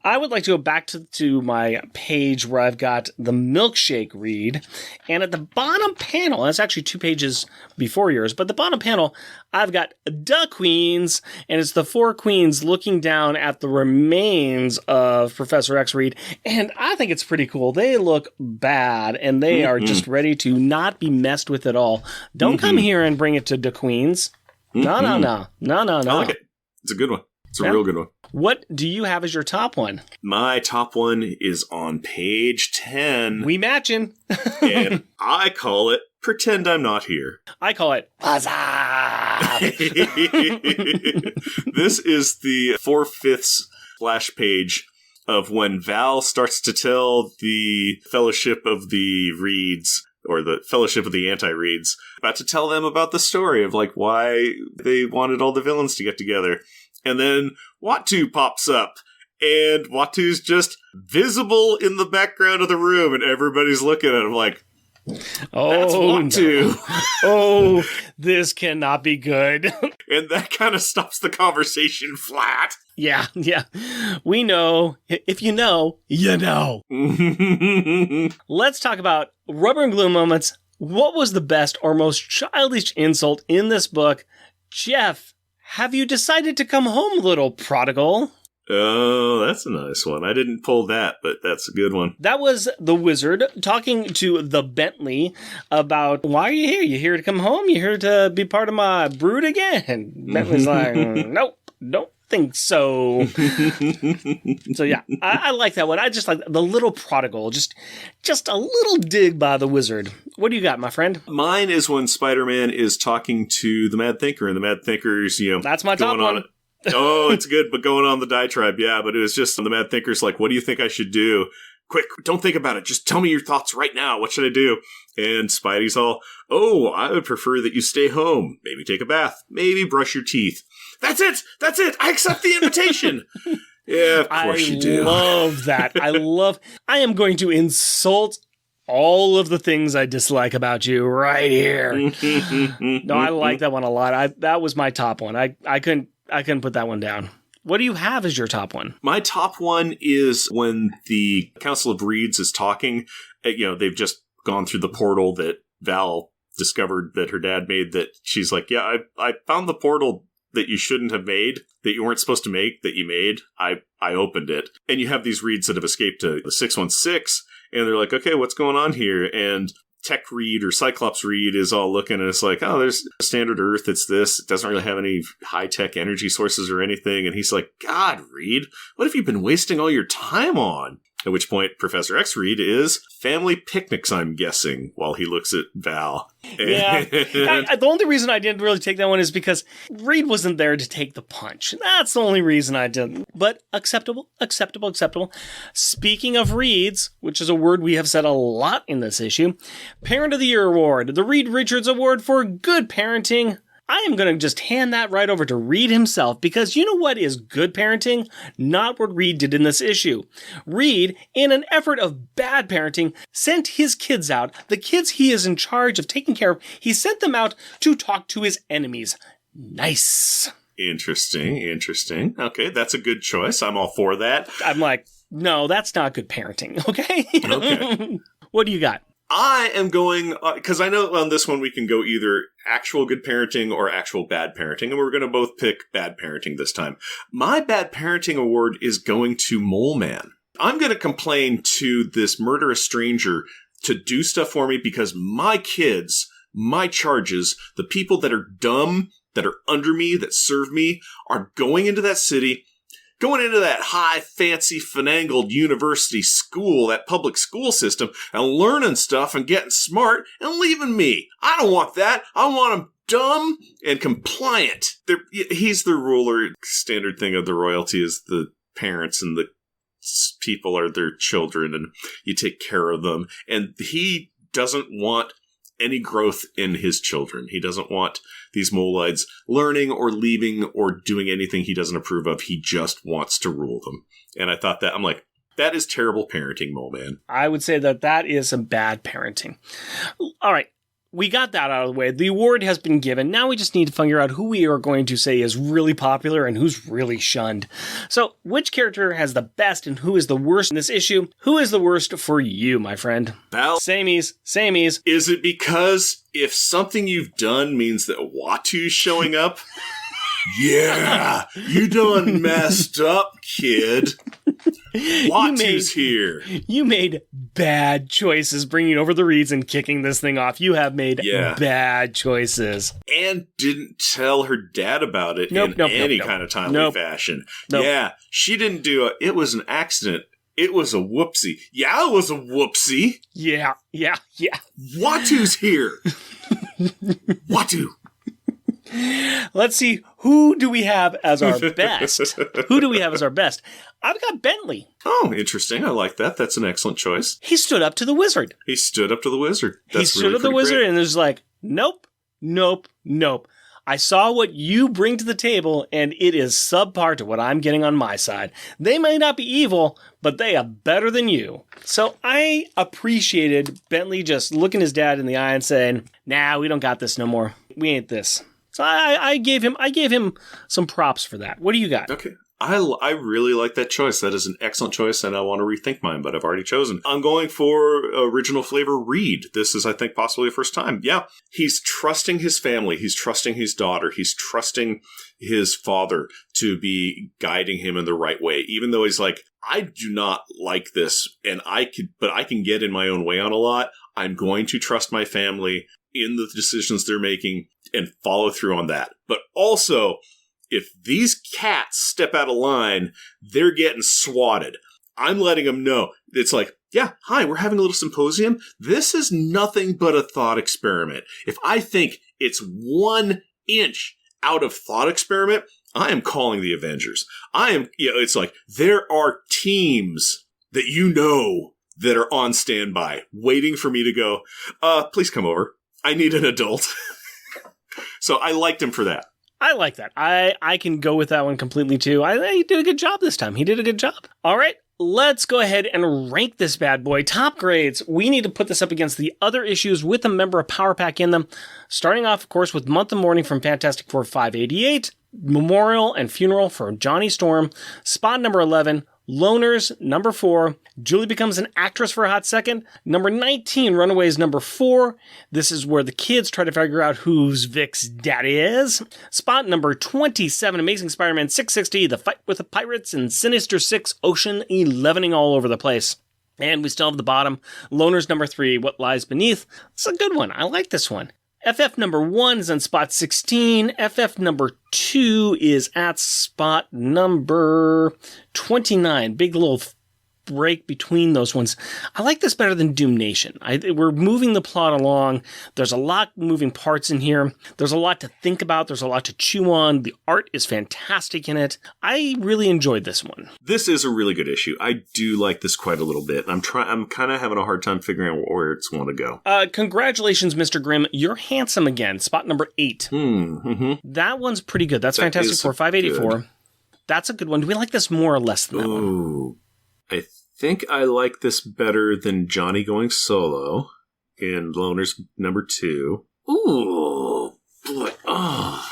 I would like to go back to my page where I've got the milkshake read. And at the bottom panel, and it's actually 2 pages before yours, but the bottom panel, I've got the queens, and it's the 4 queens looking down at the remains of Professor X Reed. And I think it's pretty cool. They look bad, and they are just ready to not be messed with at all. Don't come here and bring it to the queens. No. I like it. It's a good one. It's a real good one. What do you have as your top one? My top one is on page 10. We matching. And I call it Pretend I'm Not Here. I call it Huzzah! This is the 4/5 splash page of when Val starts to tell the Fellowship of the Reeds, or the Fellowship of the Anti-Reeds, about to tell them about the story of like why they wanted all the villains to get together. And then Watu pops up, and Watu's just visible in the background of the room, and everybody's looking at him like, that's Watu. No. Oh, this cannot be good. And that kind of stops the conversation flat. Yeah. We know. If you know, you know. Let's talk about rubber and glue moments. What was the best or most childish insult in this book? Jeff, have you decided to come home, little prodigal? Oh, that's a nice one. I didn't pull that, but that's a good one. That was the wizard talking to the Bentley about, why are you here? You here to come home? You here to be part of my brood again? Bentley's like, nope, don't think so. So yeah, I like that one. I just like the little prodigal, just a little dig by the wizard. What do you got, my friend? Mine is when Spider-Man is talking to the Mad Thinker, and the Mad Thinker's, that's my top one. Oh, it's good, but going on the diatribe, yeah, but it was just, the Mad Thinker's like, what do you think I should do? Quick, don't think about it. Just tell me your thoughts right now. What should I do? And Spidey's all, oh, I would prefer that you stay home. Maybe take a bath. Maybe brush your teeth. That's it. I accept the invitation. Yeah, of course you do. I love that. I am going to insult all of the things I dislike about you right here. No, I like that one a lot. That was my top one. I couldn't put that one down. What do you have as your top one? My top one is when the Council of Reeds is talking. They've just gone through the portal that Val discovered that her dad made, that she's like, yeah, I found the portal that you shouldn't have made, that you weren't supposed to make, that you made. I opened it. And you have these Reeds that have escaped to the 616, and they're like, okay, what's going on here? And Tech Reed or Cyclops Reed is all looking, and it's like, oh, there's standard Earth, it's this. It doesn't really have any high-tech energy sources or anything. And he's like, God, Reed, what have you been wasting all your time on? At which point, Professor X Reed is family picnics, I'm guessing, while he looks at Val. Yeah. The only reason I didn't really take that one is because Reed wasn't there to take the punch. That's the only reason I didn't. But acceptable. Speaking of Reeds, which is a word we have said a lot in this issue, Parent of the Year Award, the Reed Richards Award for Good Parenting. I am going to just hand that right over to Reed himself, because you know what is good parenting? Not what Reed did in this issue. Reed, in an effort of bad parenting, sent his kids out, the kids he is in charge of taking care of, he sent them out to talk to his enemies. Nice. Interesting. Okay, that's a good choice. I'm all for that. I'm like, no, that's not good parenting, okay? Okay. What do you got? I am going, because I know on this one we can go either actual good parenting or actual bad parenting, and we're going to both pick bad parenting this time. My bad parenting award is going to Mole Man. I'm going to complain to this murderous stranger to do stuff for me because my kids, my charges, the people that are dumb, that are under me, that serve me, are going into that city, going into that high, fancy, finangled university school, that public school system, and learning stuff and getting smart and leaving me. I don't want that. I want them dumb and compliant. He's the ruler. Standard thing of the royalty is the parents and the people are their children, and you take care of them. And he doesn't want any growth in his children. He doesn't want these Molides learning or leaving or doing anything he doesn't approve of. He just wants to rule them. And I thought that, I'm like, that is terrible parenting, Mole Man. I would say that is some bad parenting. All right. We got that out of the way. The award has been given. Now we just need to figure out who we are going to say is really popular and who's really shunned. So, which character has the best and who is the worst in this issue? Who is the worst for you, my friend? Bal. Samies. Is it because if something you've done means that Watu's showing up? Yeah, you done messed up, kid. Watu's here. You made bad choices bringing over the reeds and kicking this thing off. You have made bad choices. And didn't tell her dad about it in any kind of timely fashion. Yeah, she didn't do it. It was an accident. It was a whoopsie. Yeah, it was a whoopsie. Yeah. Watu's here. Watu. Let's see, who do we have as our best? I've got Bentley. Oh, interesting. I like that. That's an excellent choice. He stood up to the wizard. He stood up to the wizard. That's he stood up to the wizard and was like, nope. I saw what you bring to the table, and it is subpar to what I'm getting on my side. They may not be evil, but they are better than you. So I appreciated Bentley just looking his dad in the eye and saying, nah, we don't got this no more. We ain't this. So I gave him some props for that. What do you got? Okay. I really like that choice. That is an excellent choice, and I want to rethink mine, but I've already chosen. I'm going for original flavor Reed. This is, I think, possibly the first time. Yeah, he's trusting his family. He's trusting his daughter. He's trusting his father to be guiding him in the right way, even though he's like, I do not like this, but I can get in my own way on a lot. I'm going to trust my family in the decisions they're making and follow through on that. But also, if these cats step out of line, they're getting swatted. I'm letting them know. It's like, yeah, hi, we're having a little symposium. This is nothing but a thought experiment. If I think it's 1 inch out of thought experiment, I am calling the Avengers. It's like, there are teams that that are on standby, waiting for me to go, please come over. I need an adult. So I liked him for that. I like that. I can go with that one completely too. He did a good job this time. He did a good job. All right, let's go ahead and rank this bad boy. Top grades. We need to put this up against the other issues with a member of Power Pack in them. Starting off, of course, with Month of Mourning from Fantastic Four 588, Memorial and Funeral for Johnny Storm, Spot number 11, Loners, number 4. Julie Becomes an Actress for a Hot Second. Number 19, Runaways, number 4. This is where the kids try to figure out who's Vic's daddy is. Spot number 27, Amazing Spider-Man 660, The Fight with the Pirates, and Sinister 6, Ocean 11ing all over the place. And we still have the bottom, Loners, number 3, What Lies Beneath. It's a good one. I like this one. FF number 1 is on spot 16. FF number 2 is at spot number 29. Big little break between those ones. I like this better than Doom Nation. We're moving the plot along. There's a lot moving parts in here. There's a lot to think about. There's a lot to chew on. The art is fantastic in it. I really enjoyed this one. This is a really good issue. I do like this quite a little bit. I'm kind of having a hard time figuring out where it's going to go. Congratulations, Mr. Grimm. You're handsome again. Spot number 8. Mm-hmm. That one's pretty good. That's Fantastic Four 584. Good. That's a good one. Do we like this more or less than that one? I think I like this better than Johnny Going Solo in Loners number 2. Ooh, boy. Oh.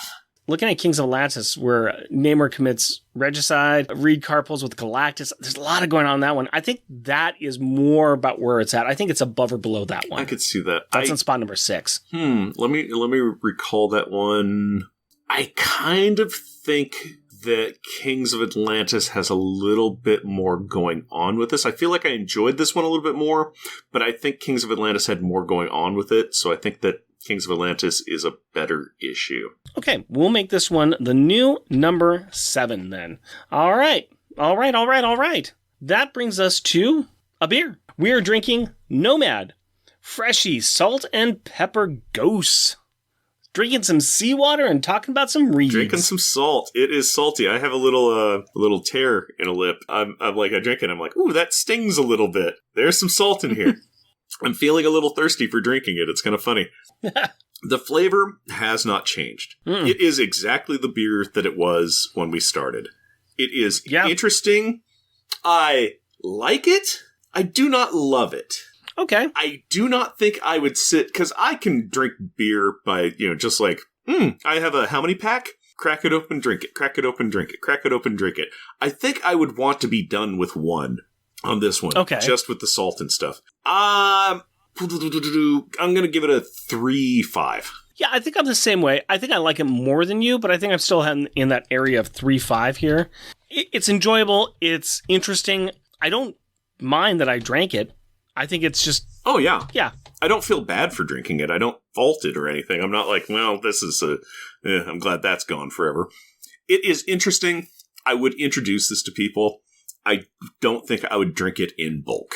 Looking at Kings of Atlantis, where Namor commits regicide, Reed carpools with Galactus. There's a lot of going on in that one. I think that is more about where it's at. I think it's above or below that one. I could see that. That's on spot number 6. Let me recall that one. I kind of think that Kings of Atlantis has a little bit more going on with this. I feel like I enjoyed this one a little bit more, but I think Kings of Atlantis had more going on with it, so I think that Kings of Atlantis is a better issue. Okay, we'll make this one the new number 7 then. All right. That brings us to a beer. We are drinking Nomad Freshie Salt and Pepper Ghost. Drinking some seawater and talking about some reeds. Drinking some salt. It is salty. I have a little tear in a lip. I'm like, I drink it. I'm like, ooh, that stings a little bit. There's some salt in here. I'm feeling a little thirsty for drinking it. It's kind of funny. The flavor has not changed. It is exactly the beer that it was when we started. It is interesting. I like it. I do not love it. Okay. I do not think I would sit, because I can drink beer by, just like, I have a how many pack? Crack it open, drink it. Crack it open, drink it. Crack it open, drink it. I think I would want to be done with one on this one. Okay. Just with the salt and stuff. I'm going to give it a 3.5. Yeah, I think I'm the same way. I think I like it more than you, but I think I'm still in that area of 3.5 here. It's enjoyable. It's interesting. I don't mind that I drank it. I think it's just... Oh, yeah. Yeah. I don't feel bad for drinking it. I don't fault it or anything. I'm not like, well, this is I'm glad that's gone forever. It is interesting. I would introduce this to people. I don't think I would drink it in bulk.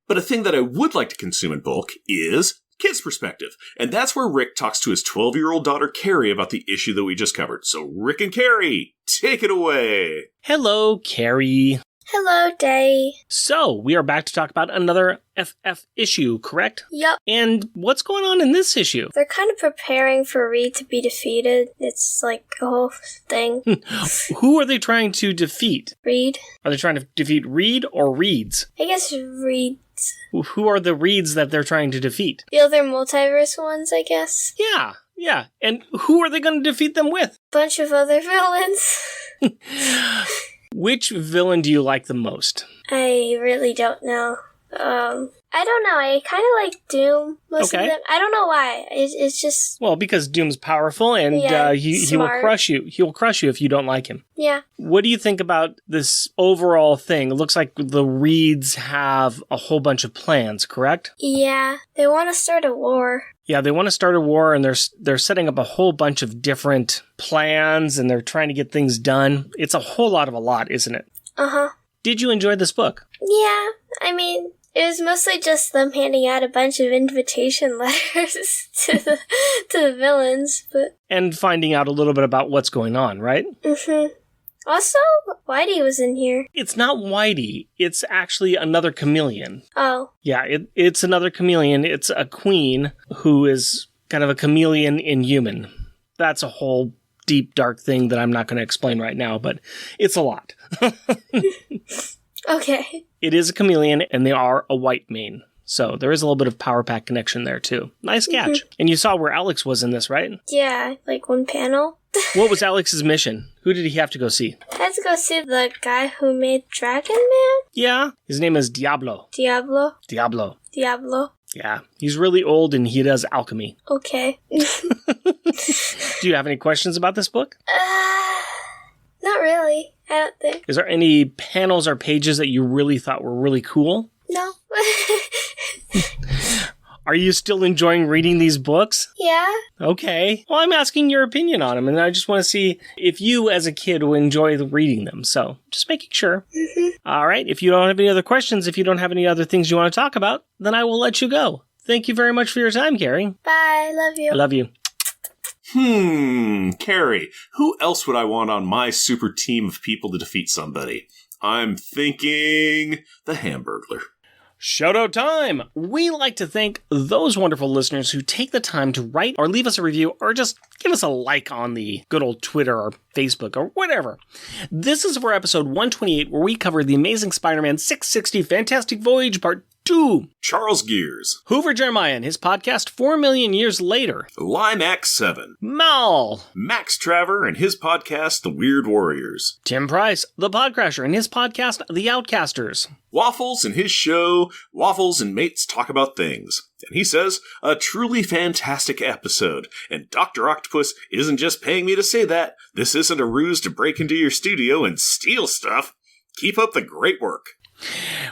But a thing that I would like to consume in bulk is kids' perspective. And that's where Rick talks to his 12-year-old daughter, Carrie, about the issue that we just covered. So, Rick and Carrie, take it away. Hello, Carrie. Hello, Day. So, we are back to talk about another FF issue, correct? Yep. And what's going on in this issue? They're kind of preparing for Reed to be defeated. It's like a whole thing. Who are they trying to defeat? Reed. Are they trying to defeat Reed or Reeds? I guess Reed. Who are the Reeds that they're trying to defeat? The other multiverse ones, I guess. Yeah. And who are they going to defeat them with? Bunch of other villains. Which villain do you like the most? I really don't know. I don't know. I kind of like Doom, most of them. I don't know why. It's just... Well, because Doom's powerful, and he will crush you. He will crush you if you don't like him. Yeah. What do you think about this overall thing? It looks like the Reeds have a whole bunch of plans, correct? Yeah. They want to start a war. Yeah, they want to start a war, and they're setting up a whole bunch of different plans, and they're trying to get things done. It's a whole lot of a lot, isn't it? Uh-huh. Did you enjoy this book? Yeah. I mean... It was mostly just them handing out a bunch of invitation letters to the villains, but... And finding out a little bit about what's going on, right? Mm-hmm. Also, Whitey was in here. It's not Whitey. It's actually another chameleon. Oh. Yeah, it's another chameleon. It's a queen who is kind of a chameleon in human. That's a whole deep, dark thing that I'm not going to explain right now, but it's a lot. Okay. It is a chameleon, and they are a white mane. So there is a little bit of Power Pack connection there, too. Nice catch. Mm-hmm. And you saw where Alex was in this, right? Yeah, like one panel. What was Alex's mission? Who did he have to go see? I had to go see the guy who made Dragon Man? Yeah. His name is Diablo. Diablo? Diablo. Diablo. Yeah. He's really old, and he does alchemy. Okay. Do you have any questions about this book? Not really. I don't think. Is there any panels or pages that you really thought were really cool? No. Are you still enjoying reading these books? Yeah. Okay. Well, I'm asking your opinion on them, and I just want to see if you, as a kid, will enjoy reading them. So, just making sure. Mm-hmm. All right. If you don't have any other questions, if you don't have any other things you want to talk about, then I will let you go. Thank you very much for your time, Carrie. Bye. Love you. I love you. Carrie, who else would I want on my super team of people to defeat somebody? I'm thinking the Hamburglar. Shout-out time! We like to thank those wonderful listeners who take the time to write or leave us a review or just give us a like on the good old Twitter or Facebook or whatever. This is for episode 128, where we cover The Amazing Spider-Man 660 Fantastic Voyage Part 2. Charles Gears. Hoover Jeremiah and his podcast 4 Million Years Later. Limax 7. Mal. Max Traver and his podcast The Weird Warriors. Tim Price, the Podcrasher, and his podcast The Outcasters. Waffles and his show Waffles and Mates Talk About Things. And he says, a truly fantastic episode. And Dr. Octopus isn't just paying me to say that. This isn't a ruse to break into your studio and steal stuff. Keep up the great work.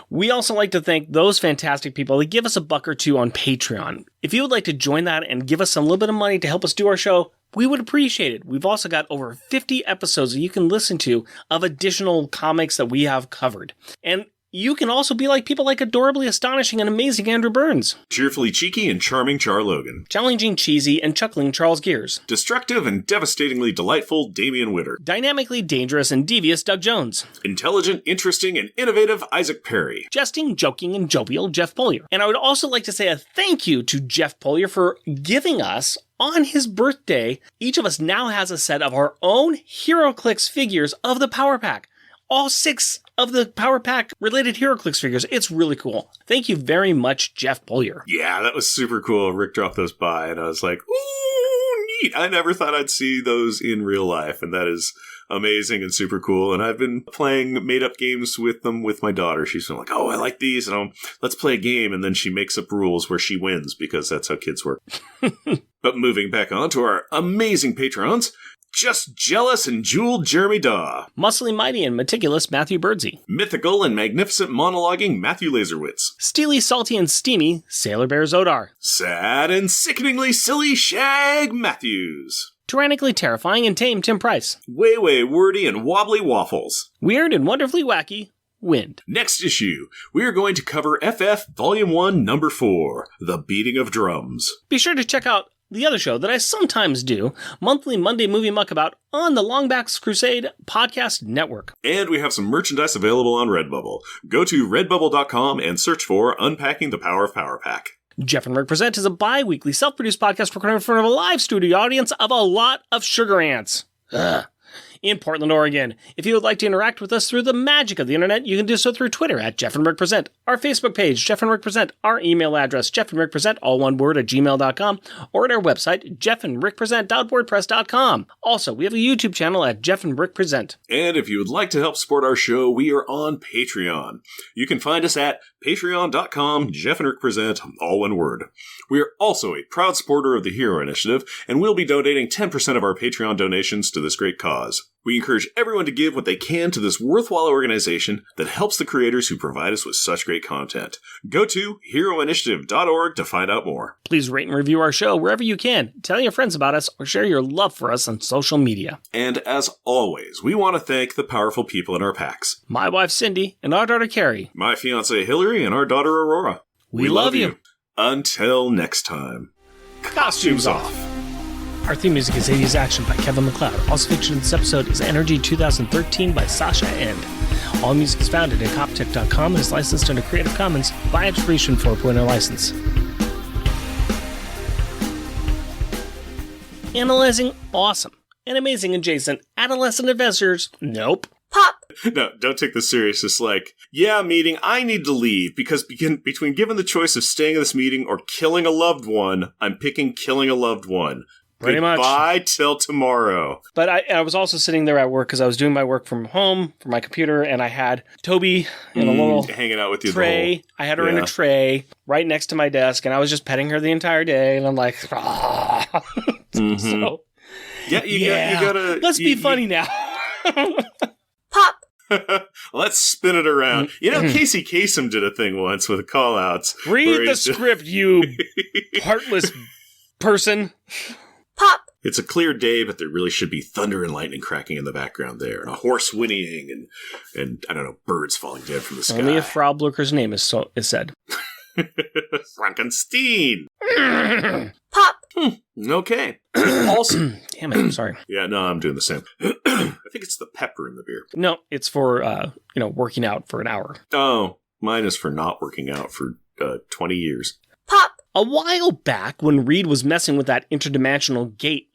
We also like to thank those fantastic people that give us $1 or $2 on Patreon. If you would like to join that and give us a little bit of money to help us do our show, we would appreciate it. We've also got over 50 episodes that you can listen to of additional comics that we have covered. And you can also be like people like adorably astonishing and amazing Andrew Burns, cheerfully cheeky and charming Char Logan, challenging cheesy and chuckling Charles Gears, destructive and devastatingly delightful Damian Witter, dynamically dangerous and devious Doug Jones, intelligent, interesting, and innovative Isaac Perry, jesting, joking, and jovial Jeff Polier. And I would also like to say a thank you to Jeff Polier for giving us, on his birthday, each of us now has a set of our own HeroClix figures of the Power Pack. All 6 of the Power Pack related HeroClix figures. It's really cool. Thank you very much, Jeff Polier. Yeah, that was super cool. Rick dropped those by, and I was like, ooh, neat. I never thought I'd see those in real life, and that is amazing and super cool. And I've been playing made-up games with them with my daughter. She's been like, oh, I like these, and let's play a game. And then she makes up rules where she wins, because that's how kids work. But moving back on to our amazing patrons, Just Jealous and Jewel Jeremy Daw. Muscly Mighty and Meticulous Matthew Birdsey. Mythical and Magnificent Monologuing Matthew Laserwitz. Steely, Salty, and Steamy Sailor Bear Zodar. Sad and Sickeningly Silly Shag Matthews. Tyrannically Terrifying and Tame Tim Price. Way wordy and wobbly Waffles. Weird and Wonderfully Wacky Wind. Next issue, we are going to cover FF Volume 1, Number 4, The Beating of Drums. Be sure to check out the other show that I sometimes do, monthly Monday Movie Muckabout, on the Longbacks Crusade Podcast Network. And we have some merchandise available on Redbubble. Go to redbubble.com and search for Unpacking the Power of Power Pack. Jeff and Rick Present is a bi-weekly self-produced podcast recorded in front of a live studio audience of a lot of sugar ants. In Portland, Oregon. If you would like to interact with us through the magic of the internet, you can do so through Twitter at Jeff and Rick Present, our Facebook page, Jeff and Rick Present, our email address, jeffandrickpresent, all one word, @gmail.com, or at our website, jeffandrickpresent.wordpress.com. Also, we have a YouTube channel at Jeff and Rick Present. And if you would like to help support our show, we are on Patreon. You can find us at patreon.com, Jeff and Rick Present, all one word. We are also a proud supporter of the Hero Initiative, and we'll be donating 10% of our Patreon donations to this great cause. We encourage everyone to give what they can to this worthwhile organization that helps the creators who provide us with such great content. Go to heroinitiative.org to find out more. Please rate and review our show wherever you can. Tell your friends about us or share your love for us on social media. And as always, we want to thank the powerful people in our packs. My wife Cindy and our daughter Carrie. My fiancée Hillary and our daughter Aurora. We love you. Until next time. Costumes off. Our theme music is 80s Action by Kevin MacLeod. Also featured in this episode is Energy 2013 by Sasha End. All music is found at incompetech.com and is licensed under Creative Commons by Attribution 4.0 license. Analyzing awesome and amazing adjacent adolescent adventures. Nope. Pop! No, don't take this serious. It's like, yeah, meeting, I need to leave, because between given the choice of staying at this meeting or killing a loved one, I'm picking killing a loved one. Pretty much. Goodbye till tomorrow. But I was also sitting there at work because I was doing my work from home from my computer, and I had Toby in a little hanging out with you tray. I had her in a tray right next to my desk, and I was just petting her the entire day, and I'm like, mm-hmm. So yeah, you gotta. Let's be funny now. Pop! Let's spin it around. You know, Casey Kasem did a thing once with call-outs. Read the script, you heartless person. Pop! It's a clear day, but there really should be thunder and lightning cracking in the background there, and a horse whinnying, and I don't know, birds falling dead from the sky. Only if Frau Blucher's name is said. Frankenstein! Pop! Okay. Also, damn it, I'm sorry. Yeah, no, I'm doing the same. I think it's the pepper in the beer. No, it's for, working out for an hour. Oh, mine is for not working out for 20 years. Pop! A while back, when Reed was messing with that interdimensional gate,